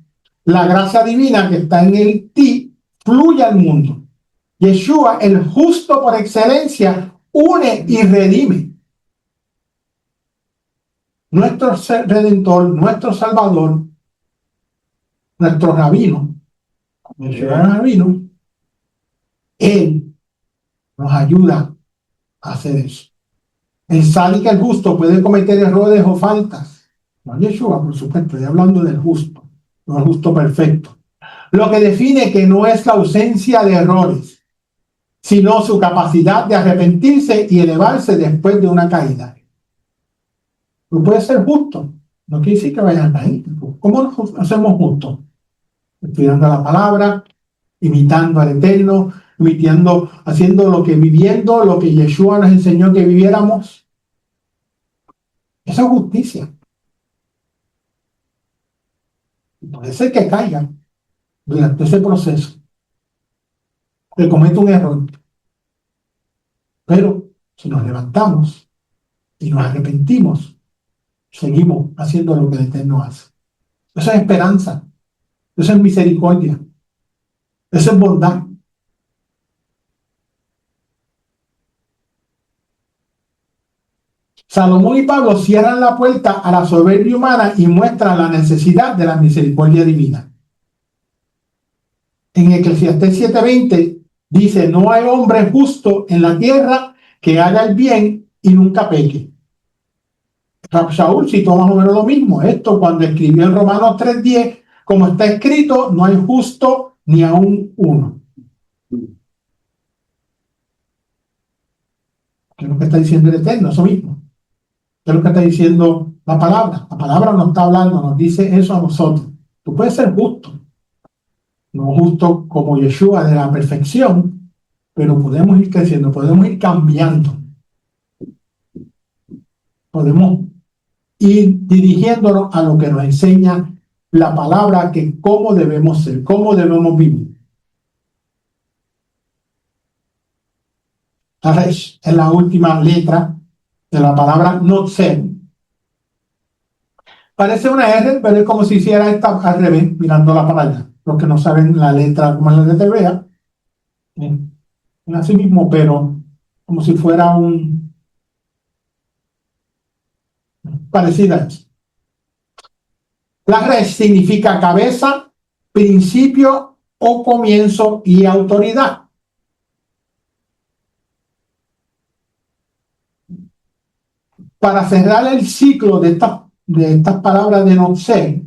la gracia divina que está en ti fluye al mundo. Yeshua, el justo por excelencia, une y redime. Nuestro Redentor, nuestro Salvador, nuestro Rabino, Él nos ayuda a hacer eso. El sádic, el justo, puede cometer errores o faltas. No Yeshua, por supuesto, estoy hablando del justo, no el justo perfecto. Lo que define que no es la ausencia de errores, sino su capacidad de arrepentirse y elevarse después de una caída. Tú puedes ser justo, no quiere decir que vayas a caer. ¿Cómo nos hacemos justos? Estudiando la palabra, imitando al Eterno, viviendo lo que Yeshua nos enseñó que viviéramos. Esa es justicia. Puede ser que caigan durante ese proceso, que cometa un error. Pero si nos levantamos y nos arrepentimos, seguimos haciendo lo que el Eterno hace. Eso es esperanza. Eso es misericordia. Eso es bondad. Salomón y Pablo cierran la puerta a la soberbia humana y muestran la necesidad de la misericordia divina. En Eclesiastés 7:20 dice, no hay hombre justo en la tierra que haga el bien y nunca peque. Saúl citó más o menos lo mismo. Esto cuando escribió en Romanos 3:10, como está escrito, no hay justo ni aún uno. ¿Qué es lo que está diciendo el Eterno? Eso mismo. ¿Qué es lo que está diciendo la palabra? La palabra nos está hablando, nos dice eso a nosotros. Tú puedes ser justo. No justo como Yeshua de la perfección, pero podemos ir creciendo, podemos ir cambiando. Podemos ir dirigiéndonos a lo que nos enseña la palabra, que cómo debemos ser, cómo debemos vivir. Resh es la última letra de la palabra notzer. Parece una R, pero es como si hiciera esta al revés, mirándola para allá. Los que no saben la letra, como es la letra hebrea, es así mismo, pero como si fuera un parecida a eso. La resh significa cabeza, principio o comienzo y autoridad. Para cerrar el ciclo de estas palabras de Notsé,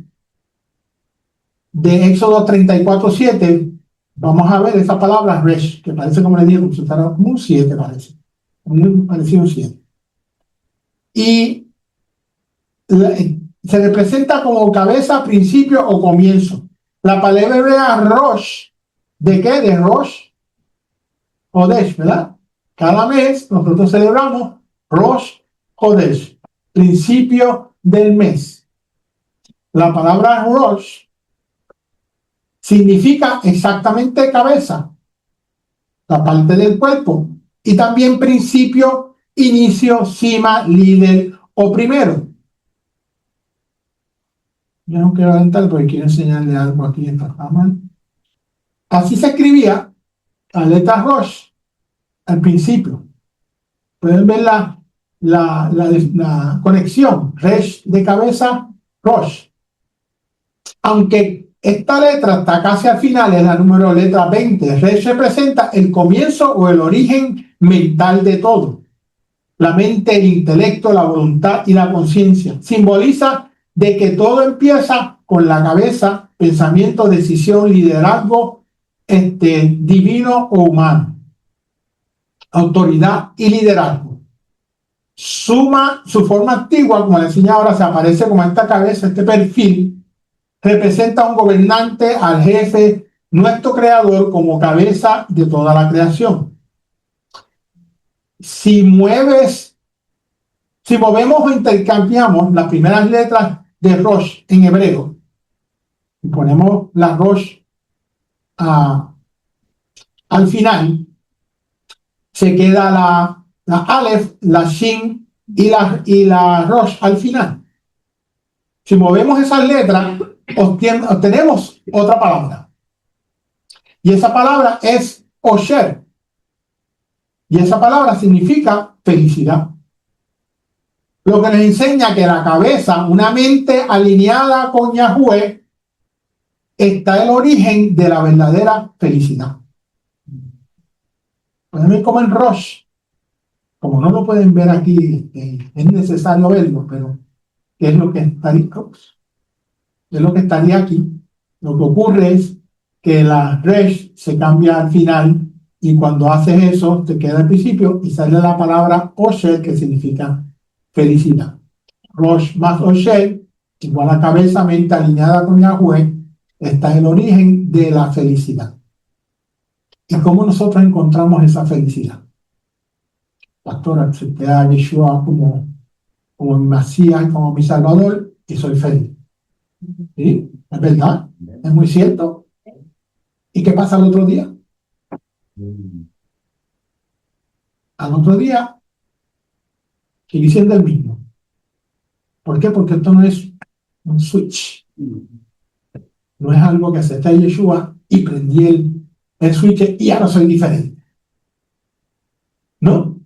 de Éxodo 34:7, vamos a ver esa palabra resh, que parece, como le digo, como un 7, parece. Parecía un 7. Y se representa como cabeza, principio o comienzo. La palabra hebrea Rosh, ¿de qué? De Rosh Hodesh, ¿verdad? Cada mes nosotros celebramos Rosh Hodesh, principio del mes. La palabra Rosh significa exactamente cabeza, la parte del cuerpo, y también principio, inicio, cima, líder o primero. Yo no quiero adelantar porque quiero enseñarle algo aquí en esta mal. Así se escribía la letra Rosh al principio. Pueden ver la conexión. Resh de cabeza, Rosh. Aunque esta letra está casi al final, es la número letra 20. Resh representa el comienzo o el origen mental de todo. La mente, el intelecto, la voluntad y la conciencia. Simboliza de que todo empieza con la cabeza, pensamiento, decisión, liderazgo, divino o humano, autoridad y liderazgo. Su forma antigua, como le enseñé ahora, se aparece como esta cabeza, este perfil, representa a un gobernante, al jefe, nuestro creador, como cabeza de toda la creación. Si movemos o intercambiamos las primeras letras de Rosh en hebreo y ponemos la Rosh al final, se queda la Aleph, la Shin y la Rosh al final. Si movemos esas letras, obtenemos otra palabra. Y esa palabra es Osher. Y esa palabra significa felicidad. Lo que nos enseña que la cabeza, una mente alineada con Yahweh, está el origen de la verdadera felicidad. Pueden ver como en Rosh, como no lo pueden ver aquí, es necesario verlo, pero ¿qué es lo que estaría? Es lo que estaría aquí. Lo que ocurre es que la Resh se cambia al final y cuando haces eso te queda al principio y sale la palabra Osher, que significa felicidad. Rosh más Osher igual a cabeza, mente alineada con Yahweh, está el origen de la felicidad. ¿Y cómo nosotros encontramos esa felicidad? Pastor, acepté a Yeshua como mi Mesías, como mi Salvador, y soy feliz. ¿Sí? ¿Es verdad? Es muy cierto. ¿Y qué pasa al otro día? Al otro día, sigue siendo el mismo. ¿Por qué? Porque esto no es un switch. No es algo que acepté a Yeshua y prendí el switch y ahora soy diferente. No.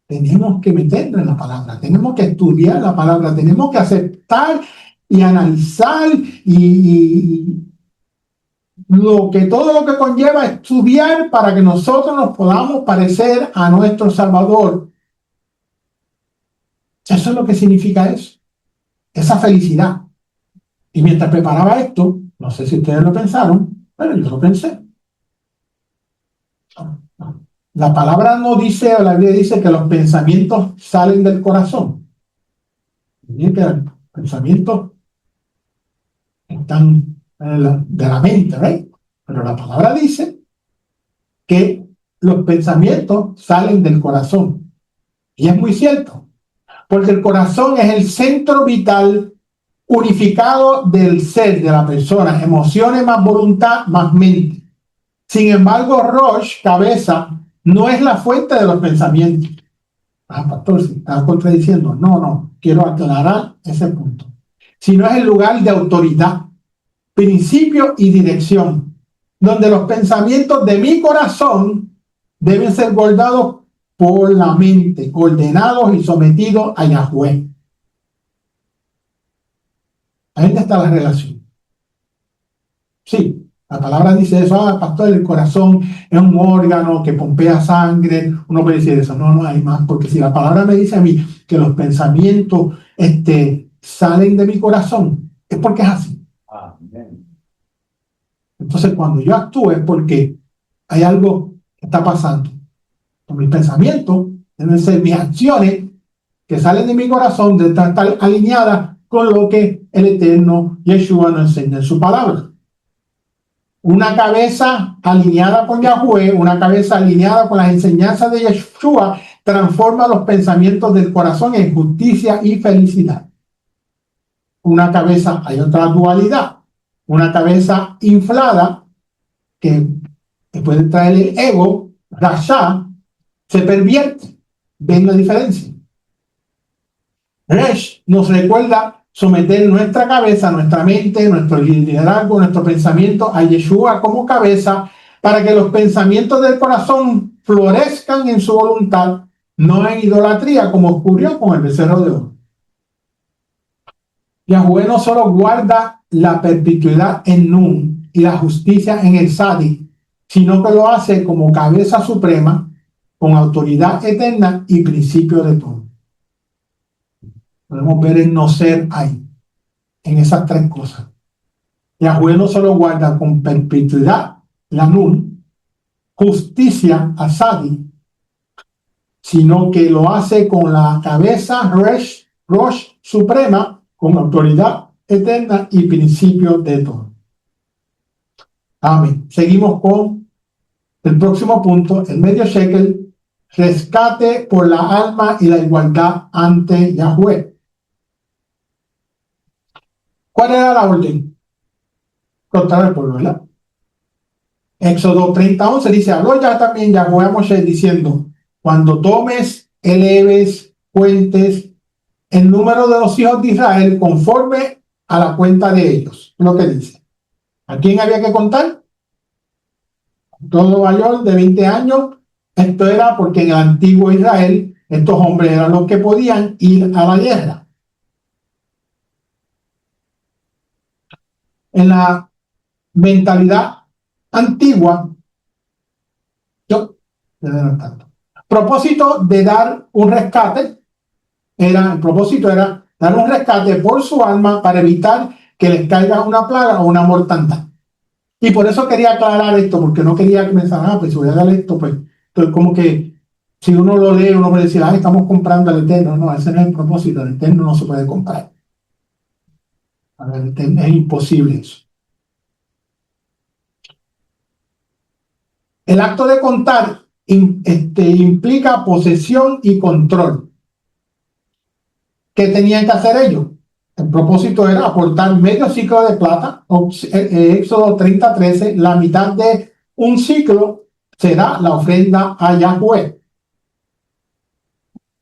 Tenemos que meternos en la palabra, tenemos que estudiar la palabra, tenemos que aceptar y analizar y todo lo que conlleva estudiar para que nosotros nos podamos parecer a nuestro Salvador. Eso es lo que significa eso, esa felicidad. Y mientras preparaba esto, no sé si ustedes lo pensaron, pero yo lo pensé. La palabra no dice, o la Biblia dice que los pensamientos salen del corazón. Y que los pensamientos están de la mente, ¿right? Pero la palabra dice que los pensamientos salen del corazón. Y es muy cierto, porque el corazón es el centro vital unificado del ser, de la persona, emociones más voluntad más mente. Sin embargo, Rosh, cabeza, no es la fuente de los pensamientos. Pastor, si está contradiciendo. No, quiero aclarar ese punto. sino es el lugar de autoridad, principio y dirección, donde los pensamientos de mi corazón deben ser guardados por la mente, ordenados y sometidos a Yahweh. Ahí está la relación. Sí, la palabra dice eso, pastor, el corazón es un órgano que pompea sangre. Uno puede decir eso, no hay más, porque si la palabra me dice a mí que los pensamientos salen de mi corazón, es porque es así. Amén. Entonces, cuando yo actúo es porque hay algo que está pasando. Con mis pensamientos deben ser mis acciones que salen de mi corazón, de estar alineadas con lo que el Eterno Yeshua nos enseña en su palabra. Una cabeza alineada con Yahweh, una cabeza alineada con las enseñanzas de Yeshua, transforma los pensamientos del corazón en justicia y felicidad. Una cabeza, hay otra dualidad, una cabeza inflada que puede traer el ego, Rasha, se pervierte. ¿Ven la diferencia? Resh nos recuerda someter nuestra cabeza, nuestra mente, nuestro liderazgo, nuestro pensamiento a Yeshua como cabeza para que los pensamientos del corazón florezcan en su voluntad, no en idolatría como ocurrió con el becerro de oro. Yahweh no solo guarda la perpetuidad en Nun y la justicia en el Sadi, sino que lo hace como cabeza suprema, con autoridad eterna y principio de todo. Podemos ver el no ser ahí, en esas tres cosas. Yahweh no solo guarda con perpetuidad la Nun, justicia a Sadi, sino que lo hace con la cabeza Rosh suprema, con autoridad eterna y principio de todo. Amén. Seguimos con el próximo punto, el medio shekel, rescate por la alma y la igualdad ante Yahweh. ¿Cuál era la orden? Contar al pueblo, ¿verdad? Éxodo 30:11 dice, habló ya también Yahweh a Moshe diciendo, cuando tomes, eleves, cuentes el número de los hijos de Israel conforme a la cuenta de ellos. Lo que dice. ¿A quién había que contar? Todo mayor de 20 años. Esto era porque en el antiguo Israel estos hombres eran los que podían ir a la guerra. En la mentalidad antigua, propósito de dar un rescate, el propósito era dar un rescate por su alma para evitar que les caiga una plaga o una mortandad. Y por eso quería aclarar esto, porque no quería que pensaran, pues si voy a dar esto, pues, entonces como que si uno lo lee, uno puede decir, estamos comprando al Eterno. No, ese no es el propósito, el Eterno no se puede comprar. Es imposible eso. El acto de contar implica posesión y control. ¿Qué tenían que hacer ellos? El propósito era aportar medio ciclo de plata, Éxodo 30:13, la mitad de un ciclo será la ofrenda a Yahweh.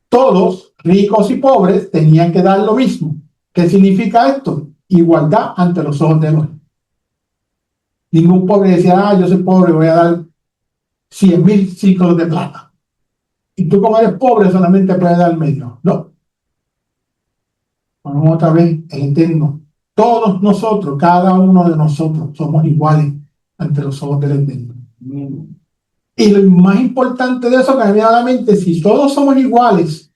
Todos, ricos y pobres, tenían que dar lo mismo. ¿Qué significa esto? Igualdad ante los ojos de Dios. Ningún pobre decía, yo soy pobre, voy a dar 100,000 ciclos de plata. Y tú como eres pobre solamente puedes dar medio. No. Vamos otra vez, el Eterno. Todos nosotros, cada uno de nosotros, somos iguales ante los ojos del Eterno. Y lo más importante de eso que me viene a la mente, si todos somos iguales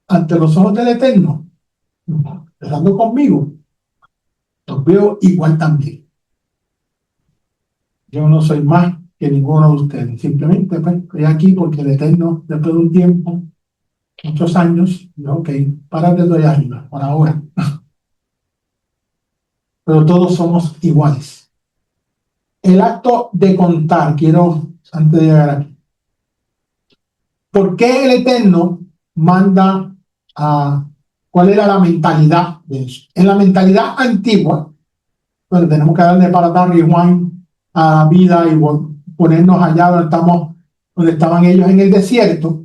ante los ojos del Eterno, empezando conmigo, los veo igual también. Yo no soy más que ninguno de ustedes. Simplemente pues, estoy aquí porque el Eterno, después de un tiempo, muchos años, ok, párate de ahí arriba, por ahora. Pero todos somos iguales. El acto de contar, quiero, antes de llegar aquí, ¿por qué el Eterno manda a, cuál era la mentalidad de eso? En la mentalidad antigua, pues tenemos que darle para dar rewind a la vida y ponernos allá donde estaban ellos en el desierto,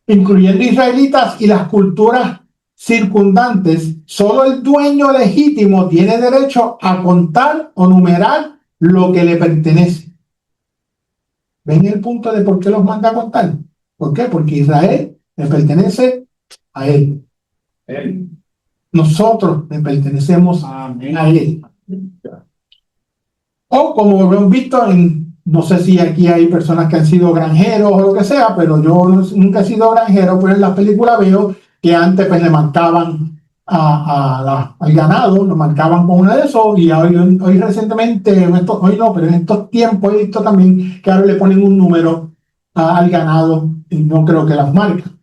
incluyendo israelitas y las culturas circundantes, solo el dueño legítimo tiene derecho a contar o numerar lo que le pertenece. ¿Ven el punto de por qué los manda a contar? ¿Por qué? Porque Israel le pertenece a él. Nosotros le pertenecemos a él. O como hemos visto no sé si aquí hay personas que han sido granjeros o lo que sea, pero yo nunca he sido granjero, pero en las películas veo que antes pues le marcaban al ganado, lo marcaban con una de esos, y hoy recientemente, hoy no, pero en estos tiempos he visto también que ahora le ponen un número al ganado y no creo que las marcan.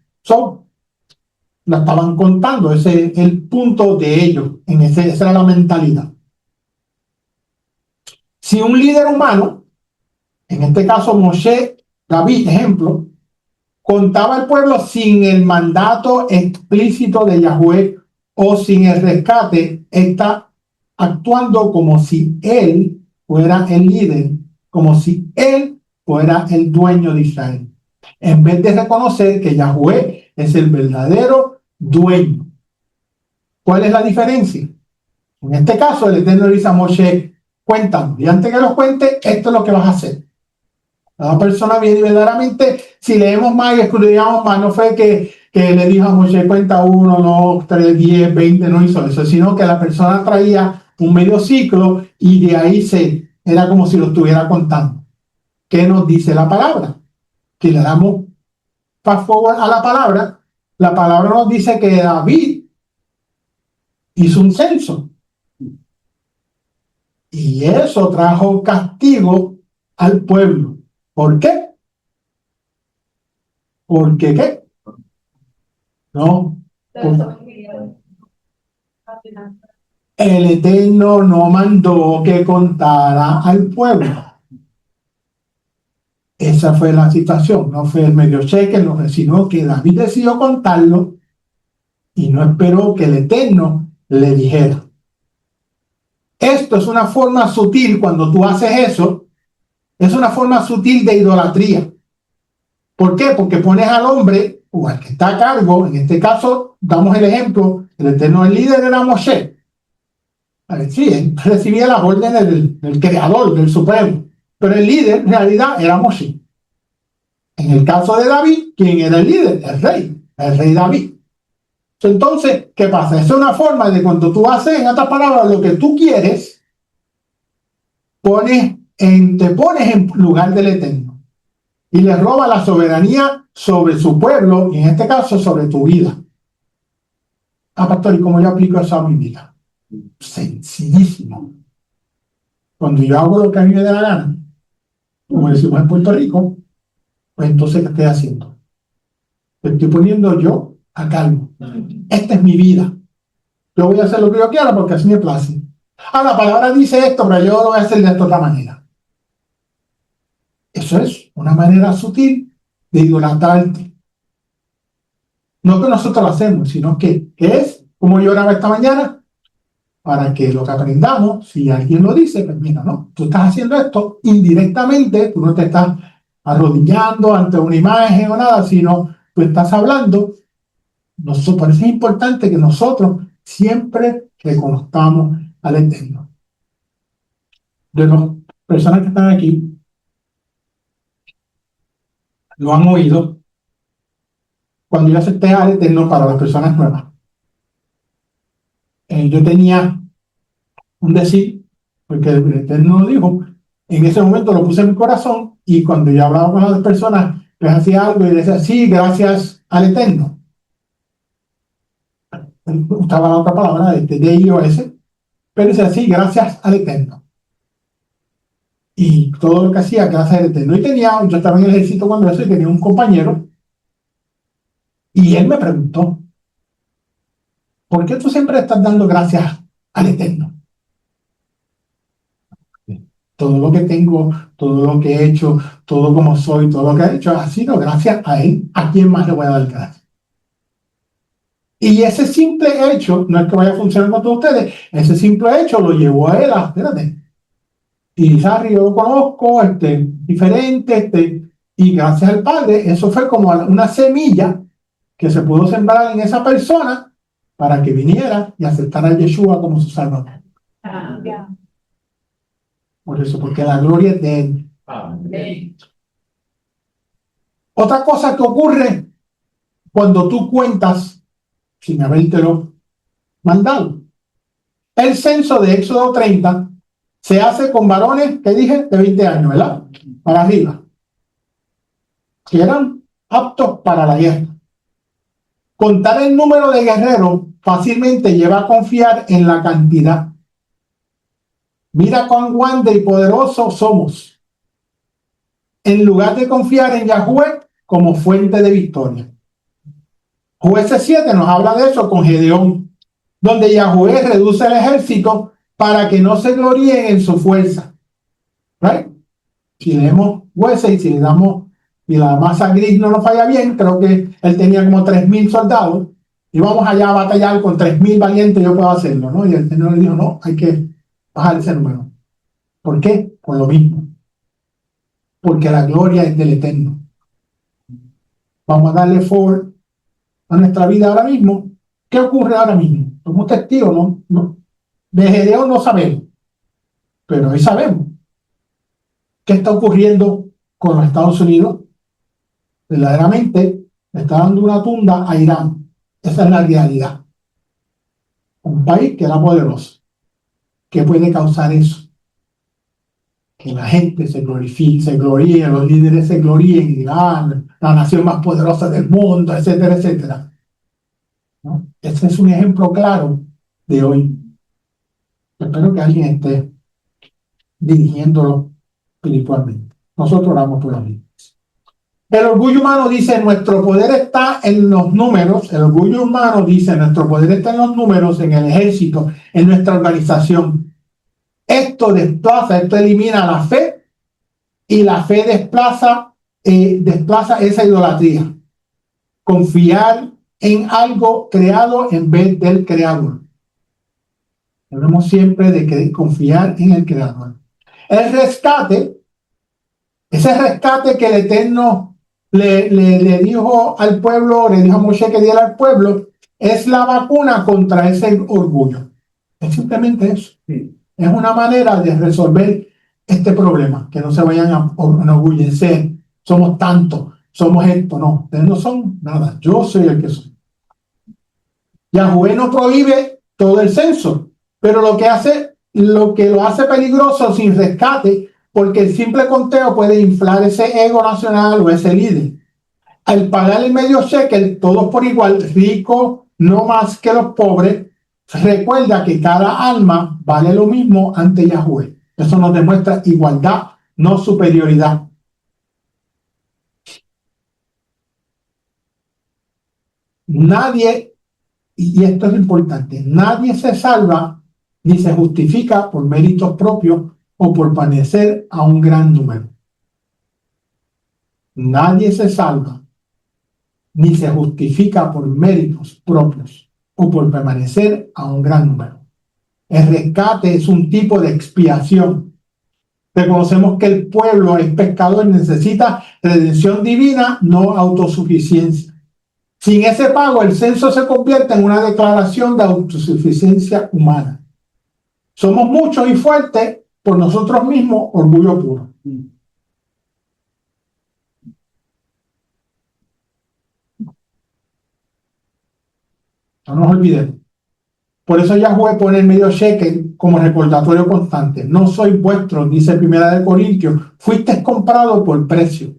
La estaban contando, ese es el punto de ellos, esa era la mentalidad. Si un líder humano, en este caso Moshe, David, ejemplo, contaba al pueblo sin el mandato explícito de Yahweh o sin el rescate, está actuando como si él fuera el líder, como si él fuera el dueño de Israel, en vez de reconocer que Yahweh es el verdadero dueño. ¿Cuál es la diferencia? En este caso, el Eterno le dice a Moshe, cuéntame, y antes que lo cuente, esto es lo que vas a hacer. Cada persona viene y verdaderamente, si leemos más y estudiamos más, no fue que le dijo a Moshe, cuenta 1, 2, 3, 10, 20, no hizo eso, sino que la persona traía un medio ciclo y de ahí era como si lo estuviera contando. ¿Qué nos dice la palabra? Que le damos fast forward a la palabra nos dice que David hizo un censo. Y eso trajo castigo al pueblo. ¿Por qué? ¿Porque qué? No. El Eterno no mandó que contara al pueblo. Esa fue la situación. No fue el medio cheque, no, sino que David decidió contarlo y no esperó que el Eterno le dijera. Esto es una forma sutil, cuando tú haces eso, es una forma sutil de idolatría. ¿Por qué? Porque pones al hombre o al que está a cargo, en este caso, damos el ejemplo, el Eterno, el líder era Moshe. Sí, él recibía las órdenes del creador, del supremo, pero el líder en realidad era Moshe. En el caso de David, ¿quién era el líder? El rey David. Entonces, ¿qué pasa? Esa es una forma de cuando tú haces, en otras palabras, lo que tú quieres, te pones en lugar del Eterno y le roba la soberanía sobre su pueblo, y en este caso sobre tu vida. Pastor, ¿y cómo yo aplico eso a mi vida? Sencillísimo. Cuando yo hago lo que a mí me da la gana, como decimos en Puerto Rico, pues entonces, ¿qué estoy haciendo? Me estoy poniendo yo a cargo. Esta es mi vida. Yo voy a hacer lo que yo quiera porque así me place. La palabra dice esto, pero yo lo voy a hacer de esta otra manera. Eso es una manera sutil de idolatrarte. No que nosotros lo hacemos, sino que es como yo oraba esta mañana, para que lo que aprendamos, si alguien lo dice, pues mira, no, tú estás haciendo esto indirectamente, tú no te estás arrodillando ante una imagen o nada, sino tú estás hablando. Por eso es importante que nosotros siempre reconozcamos al Eterno. De las personas que están aquí, lo han oído, cuando yo acepté al Eterno para las personas nuevas. Yo tenía un decir, porque el Eterno lo dijo, en ese momento lo puse en mi corazón, y cuando yo hablaba con las personas, les hacía algo y les decía, sí, gracias al Eterno. Usaba la otra palabra, D-I-O-S, pero decía, sí, gracias al Eterno. Y todo lo que hacía, gracias al Eterno. Yo estaba en el ejército cuando eso, y tenía un compañero, y él me preguntó, ¿por qué tú siempre estás dando gracias al Eterno? Todo lo que tengo, todo lo que he hecho, todo como soy, todo lo que he hecho, ha sido gracias a él. ¿A quién más le voy a dar gracias? Y ese simple hecho, no es que vaya a funcionar con todos ustedes, ese simple hecho lo llevó a él espérate, y Harry, yo lo conozco, diferente, y gracias al Padre, eso fue como una semilla que se pudo sembrar en esa persona, para que viniera y aceptara a Yeshua como su Salvador. Por eso, porque la gloria es de Él. Amén. Otra cosa que ocurre cuando tú cuentas sin habértelo mandado. El censo de Éxodo 30 se hace con varones, que dije, de 20 años, ¿verdad? Para arriba. Que eran aptos para la guerra. Contar el número de guerreros fácilmente lleva a confiar en la cantidad. Mira cuán grande y poderoso somos, en lugar de confiar en Yahweh como fuente de victoria. Jueces 7 nos habla de eso con Gedeón, donde Yahweh reduce el ejército para que no se gloríen en su fuerza. ¿Right? Si leemos Jueces y si le damos, y la masa gris no nos falla bien, creo que él tenía como 3,000 soldados, y vamos allá a batallar con 3,000 valientes, yo puedo hacerlo, ¿no? Y el Señor le dijo, no, hay que bajar ese número. ¿Por qué? Por lo mismo. Porque la gloria es del Eterno. Vamos a darle forward a nuestra vida ahora mismo. ¿Qué ocurre ahora mismo? Somos testigos, ¿no? De Gedeón no sabemos, pero hoy sabemos qué está ocurriendo con los Estados Unidos. Verdaderamente le está dando una tunda a Irán. Esa es la realidad. Un país que era poderoso. ¿Qué puede causar eso? Que la gente se glorifique, se gloríe, los líderes se gloríen en Irán, la nación más poderosa del mundo, etcétera, etcétera. ¿No? Este es un ejemplo claro de hoy. Espero que alguien esté dirigiéndolo espiritualmente. Nosotros oramos por los líderes. El orgullo humano dice, nuestro poder está en los números. El orgullo humano dice, nuestro poder está en los números, en el ejército, en nuestra organización. Esto desplaza, esto elimina la fe, y la fe desplaza esa idolatría. Confiar en algo creado en vez del creador. Debemos siempre de confiar en el creador. El rescate, ese rescate que el Eterno le dijo al pueblo, le dijo a Moshe que diera al pueblo, es la vacuna contra ese orgullo. Es simplemente eso. Sí. Es una manera de resolver este problema, que no se vayan a enorgullecer. Somos tantos, somos esto. No, ustedes no son nada. Yo soy el que soy. Yahweh no prohíbe todo el censo, pero lo que lo hace peligroso sin rescate, porque el simple conteo puede inflar ese ego nacional o ese líder. Al pagar el medio shekel, todos por igual, rico no más que los pobres, recuerda que cada alma vale lo mismo ante Yahweh. Eso nos demuestra igualdad, no superioridad. Nadie, y esto es importante, nadie se salva ni se justifica por méritos propios o por pertenecer a un gran número. Nadie se salva ni se justifica por méritos propios o por permanecer a un gran número. El rescate es un tipo de expiación. Reconocemos que el pueblo es pecador y necesita redención divina, no autosuficiencia. Sin ese pago, el censo se convierte en una declaración de autosuficiencia humana. Somos muchos y fuertes por nosotros mismos, orgullo puro. No nos olvidemos. Por eso Yahweh pone el medio shekel como recordatorio constante. No soy vuestro, dice 1 Corintios, fuisteis comprados por precio.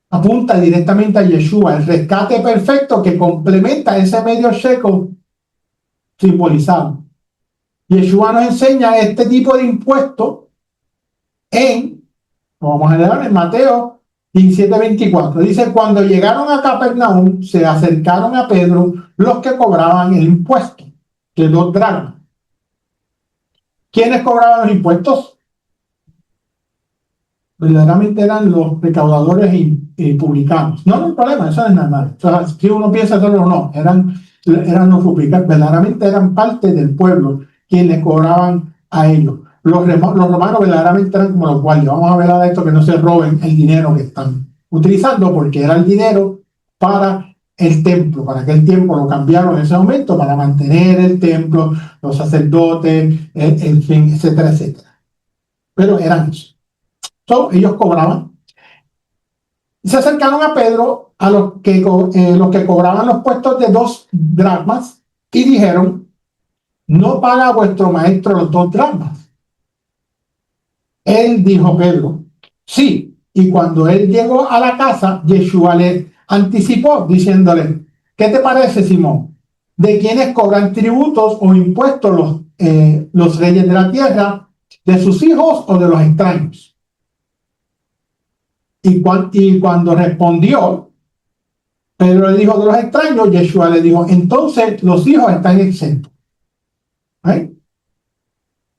Apunta directamente a Yeshua, el rescate perfecto que complementa ese medio shekel simbolizado. Yeshua nos enseña este tipo de impuesto vamos a leer en Mateo 17:24. Dice, cuando llegaron a Capernaum, se acercaron a Pedro los que cobraban el impuesto de 2 dracmas. ¿Quiénes cobraban los impuestos? Verdaderamente eran los recaudadores y publicanos. No hay problema, eso es normal. O sea, si uno piensa solo no, eran los publicanos, verdaderamente eran parte del pueblo quienes cobraban a ellos. Los romanos verdaderamente eran como los guardias. Vamos a ver a esto que no se roben el dinero que están utilizando, porque era el dinero para el templo. Para aquel tiempo lo cambiaron en ese momento para mantener el templo, los sacerdotes, en fin, etcétera, etcétera. Pero eran eso. So, ellos cobraban. Y se acercaron a Pedro, a los que cobraban los puestos de 2 dracmas, y dijeron: ¿no paga vuestro maestro los 2 dracmas? Él dijo, Pedro, sí. Y cuando él llegó a la casa, Yeshua le anticipó diciéndole: ¿qué te parece, Simón? ¿De quiénes cobran tributos o impuestos los reyes de la tierra? ¿De sus hijos o de los extraños? Y cuando respondió, Pedro le dijo de los extraños, Yeshua le dijo: entonces los hijos están exentos. ¿Eh?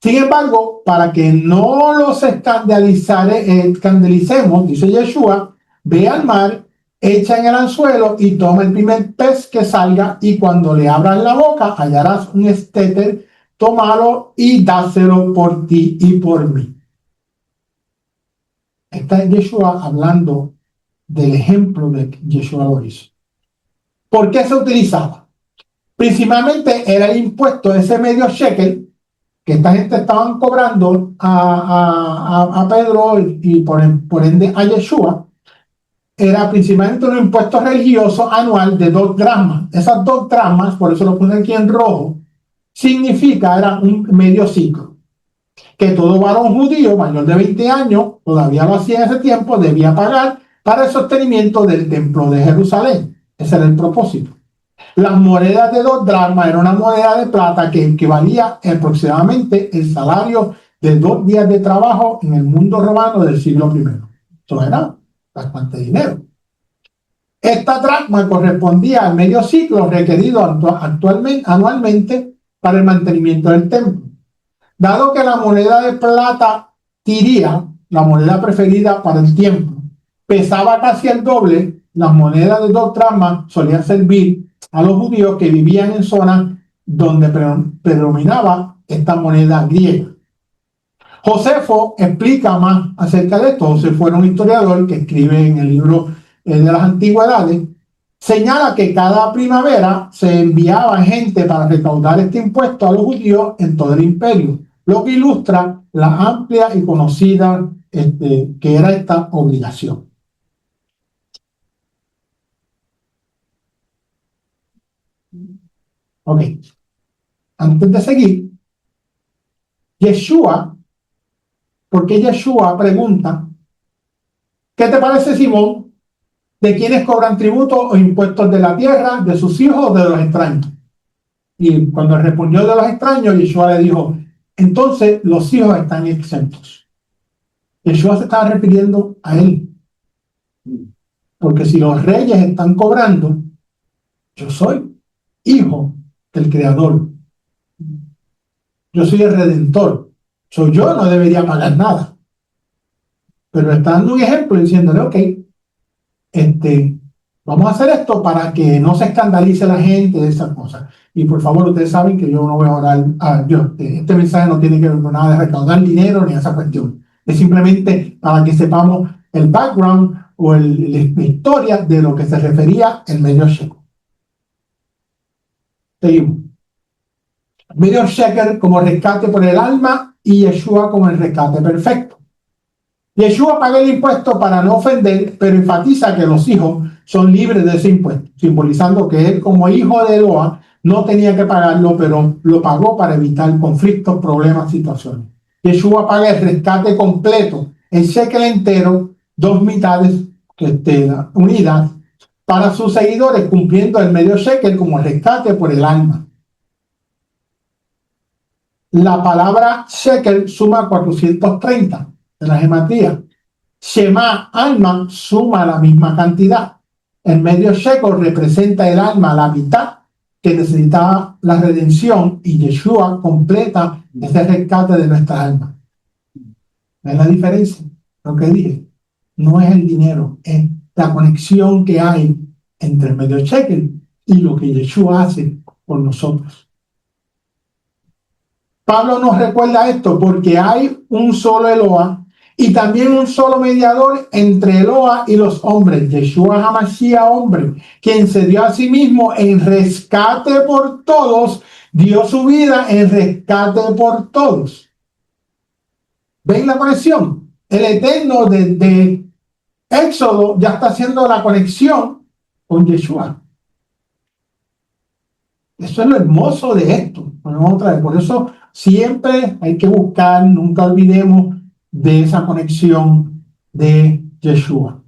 Sin embargo, para que no los escandalicemos, dice Yeshua, ve al mar, echa en el anzuelo y toma el primer pez que salga, y cuando le abras la boca hallarás un estéter, tómalo y dáselo por ti y por mí. Está Yeshua hablando del ejemplo de que Yeshua lo hizo. ¿Por qué se utilizaba? Principalmente era el impuesto de ese medio shekel que esta gente estaban cobrando a Pedro y por ende a Yeshua. Era principalmente un impuesto religioso anual de 2 dracmas. Esas 2 dracmas, por eso lo puse aquí en rojo, era un medio ciclo. Que todo varón judío mayor de 20 años, todavía lo hacía en ese tiempo, debía pagar para el sostenimiento del templo de Jerusalén. Ese era el propósito. Las monedas de 2 dracmas era una moneda de plata que equivalía aproximadamente el salario de 2 días de trabajo en el mundo romano del siglo I. Eso era bastante dinero. Esta dracma correspondía al medio ciclo requerido anualmente para el mantenimiento del templo. Dado que la moneda de plata tiria, la moneda preferida para el tiempo, pesaba casi el doble, las monedas de 2 dracmas solían servir a los judíos que vivían en zonas donde predominaba esta moneda griega. Josefo explica más acerca de esto. Josefo era un historiador que escribe en el libro de las antigüedades. Señala que cada primavera se enviaba gente para recaudar este impuesto a los judíos en todo el imperio, lo que ilustra la amplia y conocida que era esta obligación. Ok, antes de seguir, Yeshua, porque Yeshua pregunta: ¿qué te parece, Simón? ¿De quiénes cobran tributos o impuestos de la tierra, de sus hijos o de los extraños? Y cuando respondió de los extraños, Yeshua le dijo: entonces los hijos están exentos. Yeshua se estaba refiriendo a él. Porque si los reyes están cobrando, yo soy hijo del Creador. Yo soy el Redentor. Yo no debería pagar nada. Pero está dando un ejemplo diciéndole: ok, vamos a hacer esto para que no se escandalice la gente de esas cosas. Y por favor, ustedes saben que yo no voy a orar a Dios. Este mensaje no tiene que ver con nada de recaudar dinero ni esa cuestión. Es simplemente para que sepamos el background o la historia de lo que se refería el medio shekel. Seguimos. Medio shekel como rescate por el alma y Yeshua como el rescate perfecto. Yeshua paga el impuesto para no ofender, pero enfatiza que los hijos son libres de ese impuesto, simbolizando que él, como hijo de Eloa, no tenía que pagarlo, pero lo pagó para evitar conflictos, problemas, situaciones. Yeshua paga el rescate completo, el shekel entero, 2 mitades unidas, para sus seguidores, cumpliendo el medio shekel como rescate por el alma. La palabra shekel suma 430 de la gematría. Shema, alma, suma la misma cantidad. El medio shekel representa el alma, la mitad que necesitaba la redención, y Yeshua completa ese rescate de nuestra alma. ¿Ven la diferencia? Lo que dije, no es el dinero, es la conexión que hay entre el medio shekel y lo que Yeshua hace por nosotros. Pablo nos recuerda esto porque hay un solo Eloa y también un solo mediador entre Eloa y los hombres, Yeshua HaMashiach, hombre, quien se dio a sí mismo en rescate por todos, dio su vida en rescate por todos. ¿Ven la conexión? El Eterno desde Éxodo ya está haciendo la conexión con Yeshua. Eso es lo hermoso de esto. Bueno, otra vez, por eso siempre hay que buscar, nunca olvidemos de esa conexión de Yeshua.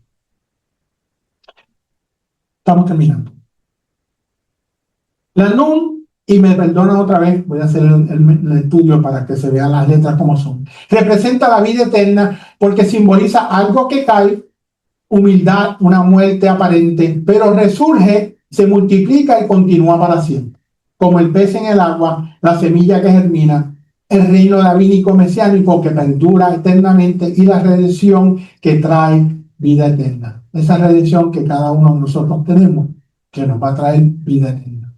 Estamos terminando. La Nun, y me perdonan otra vez, voy a hacer el estudio para que se vean las letras como son. Representa la vida eterna porque simboliza algo que cae, humildad, una muerte aparente, pero resurge, se multiplica y continúa para siempre. Como el pez en el agua, la semilla que germina, el reino davínico mesiánico que perdura eternamente y la redención que trae vida eterna. Esa redención que cada uno de nosotros tenemos, que nos va a traer vida eterna.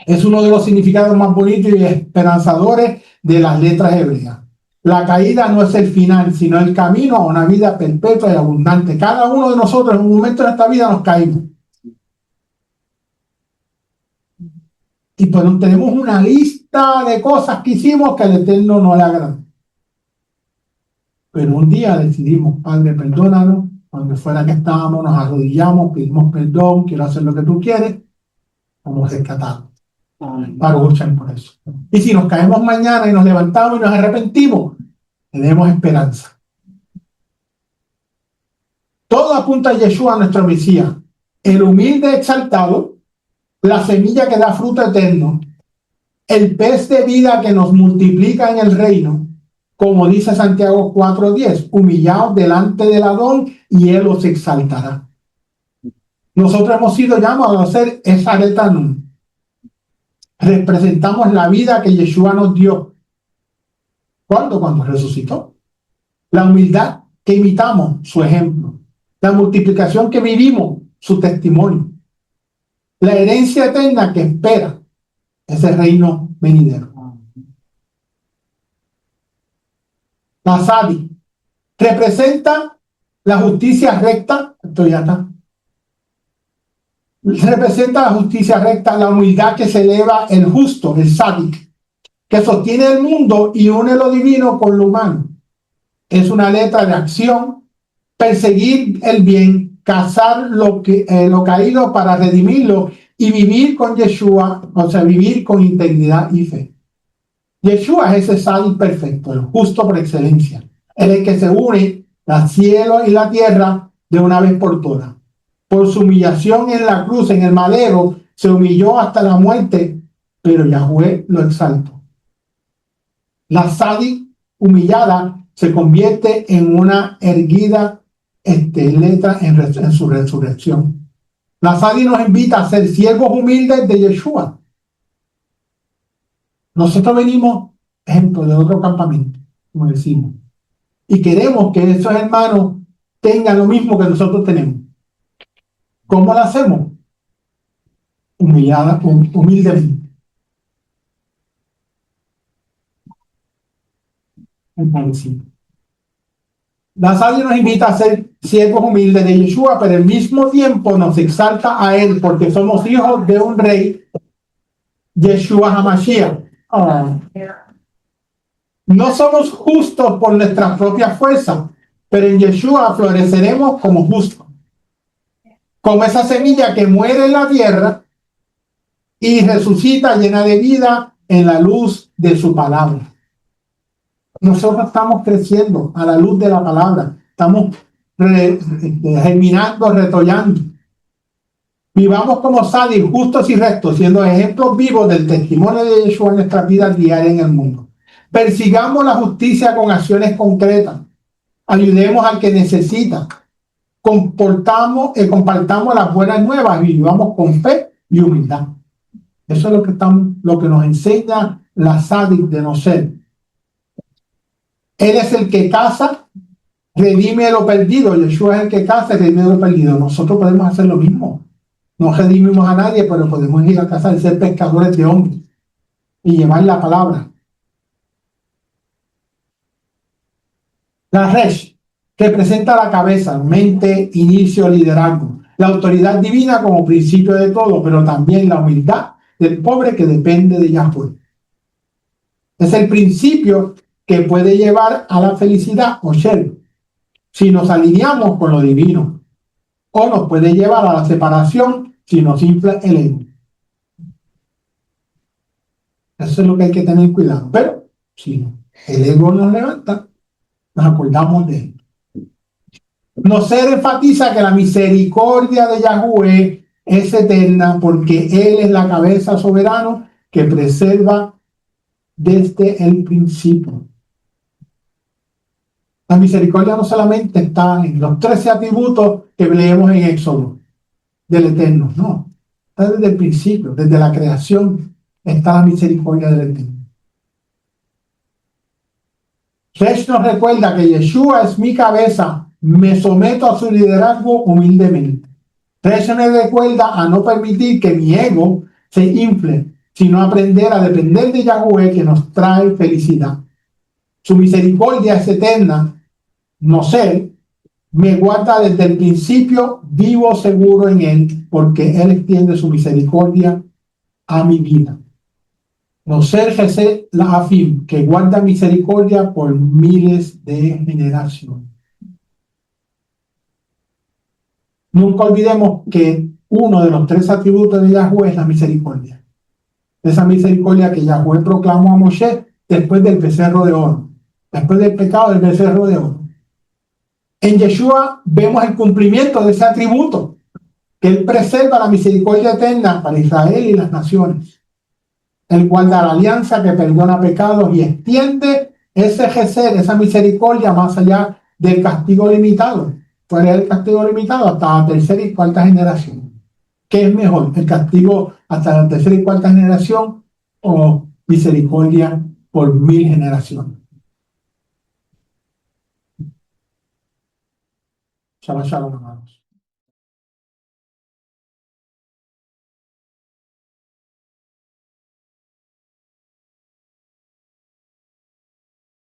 Es uno de los significados más bonitos y esperanzadores de las letras hebreas. La caída no es el final, sino el camino a una vida perpetua y abundante. Cada uno de nosotros en un momento de esta vida nos caímos. Y pues tenemos una lista de cosas que hicimos que al Eterno no le agrada. Pero un día decidimos, Padre, perdónanos, donde fuera que estábamos, nos arrodillamos, pedimos perdón, quiero hacer lo que tú quieres, somos rescatados. Para luchar por eso. Y si nos caemos mañana y nos levantamos y nos arrepentimos, tenemos esperanza. Todo apunta a Yeshua, nuestro Mesías, el humilde exaltado, la semilla que da fruto eterno, el pez de vida que nos multiplica en el reino, como dice Santiago 4:10, humillados delante del Adón y él os exaltará. Nosotros hemos sido llamados a ser esa letra Nun. Representamos la vida que Yeshua nos dio. ¿Cuándo? Cuando resucitó. La humildad que imitamos, su ejemplo. La multiplicación que vivimos, su testimonio. La herencia eterna que espera ese reino venidero. La Sadi representa la justicia recta. Esto ya está. Representa la justicia recta, la humildad que se eleva el justo, el sádic, que sostiene el mundo y une lo divino con lo humano. Es una letra de acción, perseguir el bien, cazar lo caído para redimirlo y vivir con Yeshua, o sea, vivir con integridad y fe. Yeshua es ese sádic perfecto, el justo por excelencia, el que se une al cielo y la tierra de una vez por todas. Por su humillación en la cruz, en el madero, se humilló hasta la muerte, pero Yahweh lo exaltó. La Sadi humillada se convierte en una erguida letra en su resurrección. La Sadi nos invita a ser siervos humildes de Yeshua. Nosotros venimos, ejemplo, de otro campamento, como decimos, y queremos que esos hermanos tengan lo mismo que nosotros tenemos. ¿Cómo lo hacemos? Humildemente. La Sadi nos invita a ser siervos humildes de Yeshua, pero al mismo tiempo nos exalta a él porque somos hijos de un rey, Yeshua HaMashiach. No somos justos por nuestras propias fuerzas, pero en Yeshua floreceremos como justos. Como esa semilla que muere en la tierra y resucita llena de vida en la luz de su palabra. Nosotros estamos creciendo a la luz de la palabra. Estamos germinando, retollando. Vivamos como sadios, justos y rectos, siendo ejemplos vivos del testimonio de Yeshua en nuestras vidas diarias en el mundo. Persigamos la justicia con acciones concretas. Ayudemos al que necesita. Compartamos las buenas nuevas y vivamos con fe y humildad. Eso es lo que nos enseña la Sadi de no ser. Él es el que caza, redime lo perdido. Yeshua es el que caza y redime lo perdido. Nosotros podemos hacer lo mismo. No redimimos a nadie, pero podemos ir a cazar y ser pescadores de hombres y llevar la palabra. La Resh representa la cabeza, mente, inicio, liderazgo. La autoridad divina como principio de todo, pero también la humildad del pobre que depende de Yahweh. Es el principio que puede llevar a la felicidad o Shel, si nos alineamos con lo divino, o nos puede llevar a la separación si nos infla el ego. Eso es lo que hay que tener cuidado. Pero si el ego nos levanta, nos acordamos de él. Noser enfatiza que la misericordia de Yahweh es eterna porque Él es la cabeza soberano que preserva desde el principio. La misericordia no solamente está en los 13 atributos que leemos en Éxodo del Eterno, no. Está desde el principio, desde la creación, está la misericordia del Eterno. Resh nos recuerda que Yeshua es mi cabeza, me someto a su liderazgo humildemente. Resh nos recuerda a no permitir que mi ego se infle, sino aprender a depender de Yahweh que nos trae felicidad. Su misericordia es eterna, no sé, me guarda desde el principio, vivo seguro en Él, porque Él extiende su misericordia a mi vida. No ser Jesé la afim, que guarda misericordia por miles de generaciones. Nunca olvidemos que uno de los 3 atributos de Yahweh es la misericordia. Esa misericordia que Yahweh proclamó a Moshe después del becerro de oro, después del pecado del becerro de oro. En Yeshua vemos el cumplimiento de ese atributo, que Él preserva la misericordia eterna para Israel y las naciones. Él guarda la alianza que perdona pecados y extiende ese gesed, esa misericordia más allá del castigo limitado. Fuera del castigo limitado hasta la tercera y cuarta generación. ¿Qué es mejor? ¿El castigo hasta la tercera y cuarta generación o misericordia por 1000 generaciones? Shabbat shalom, hermanos.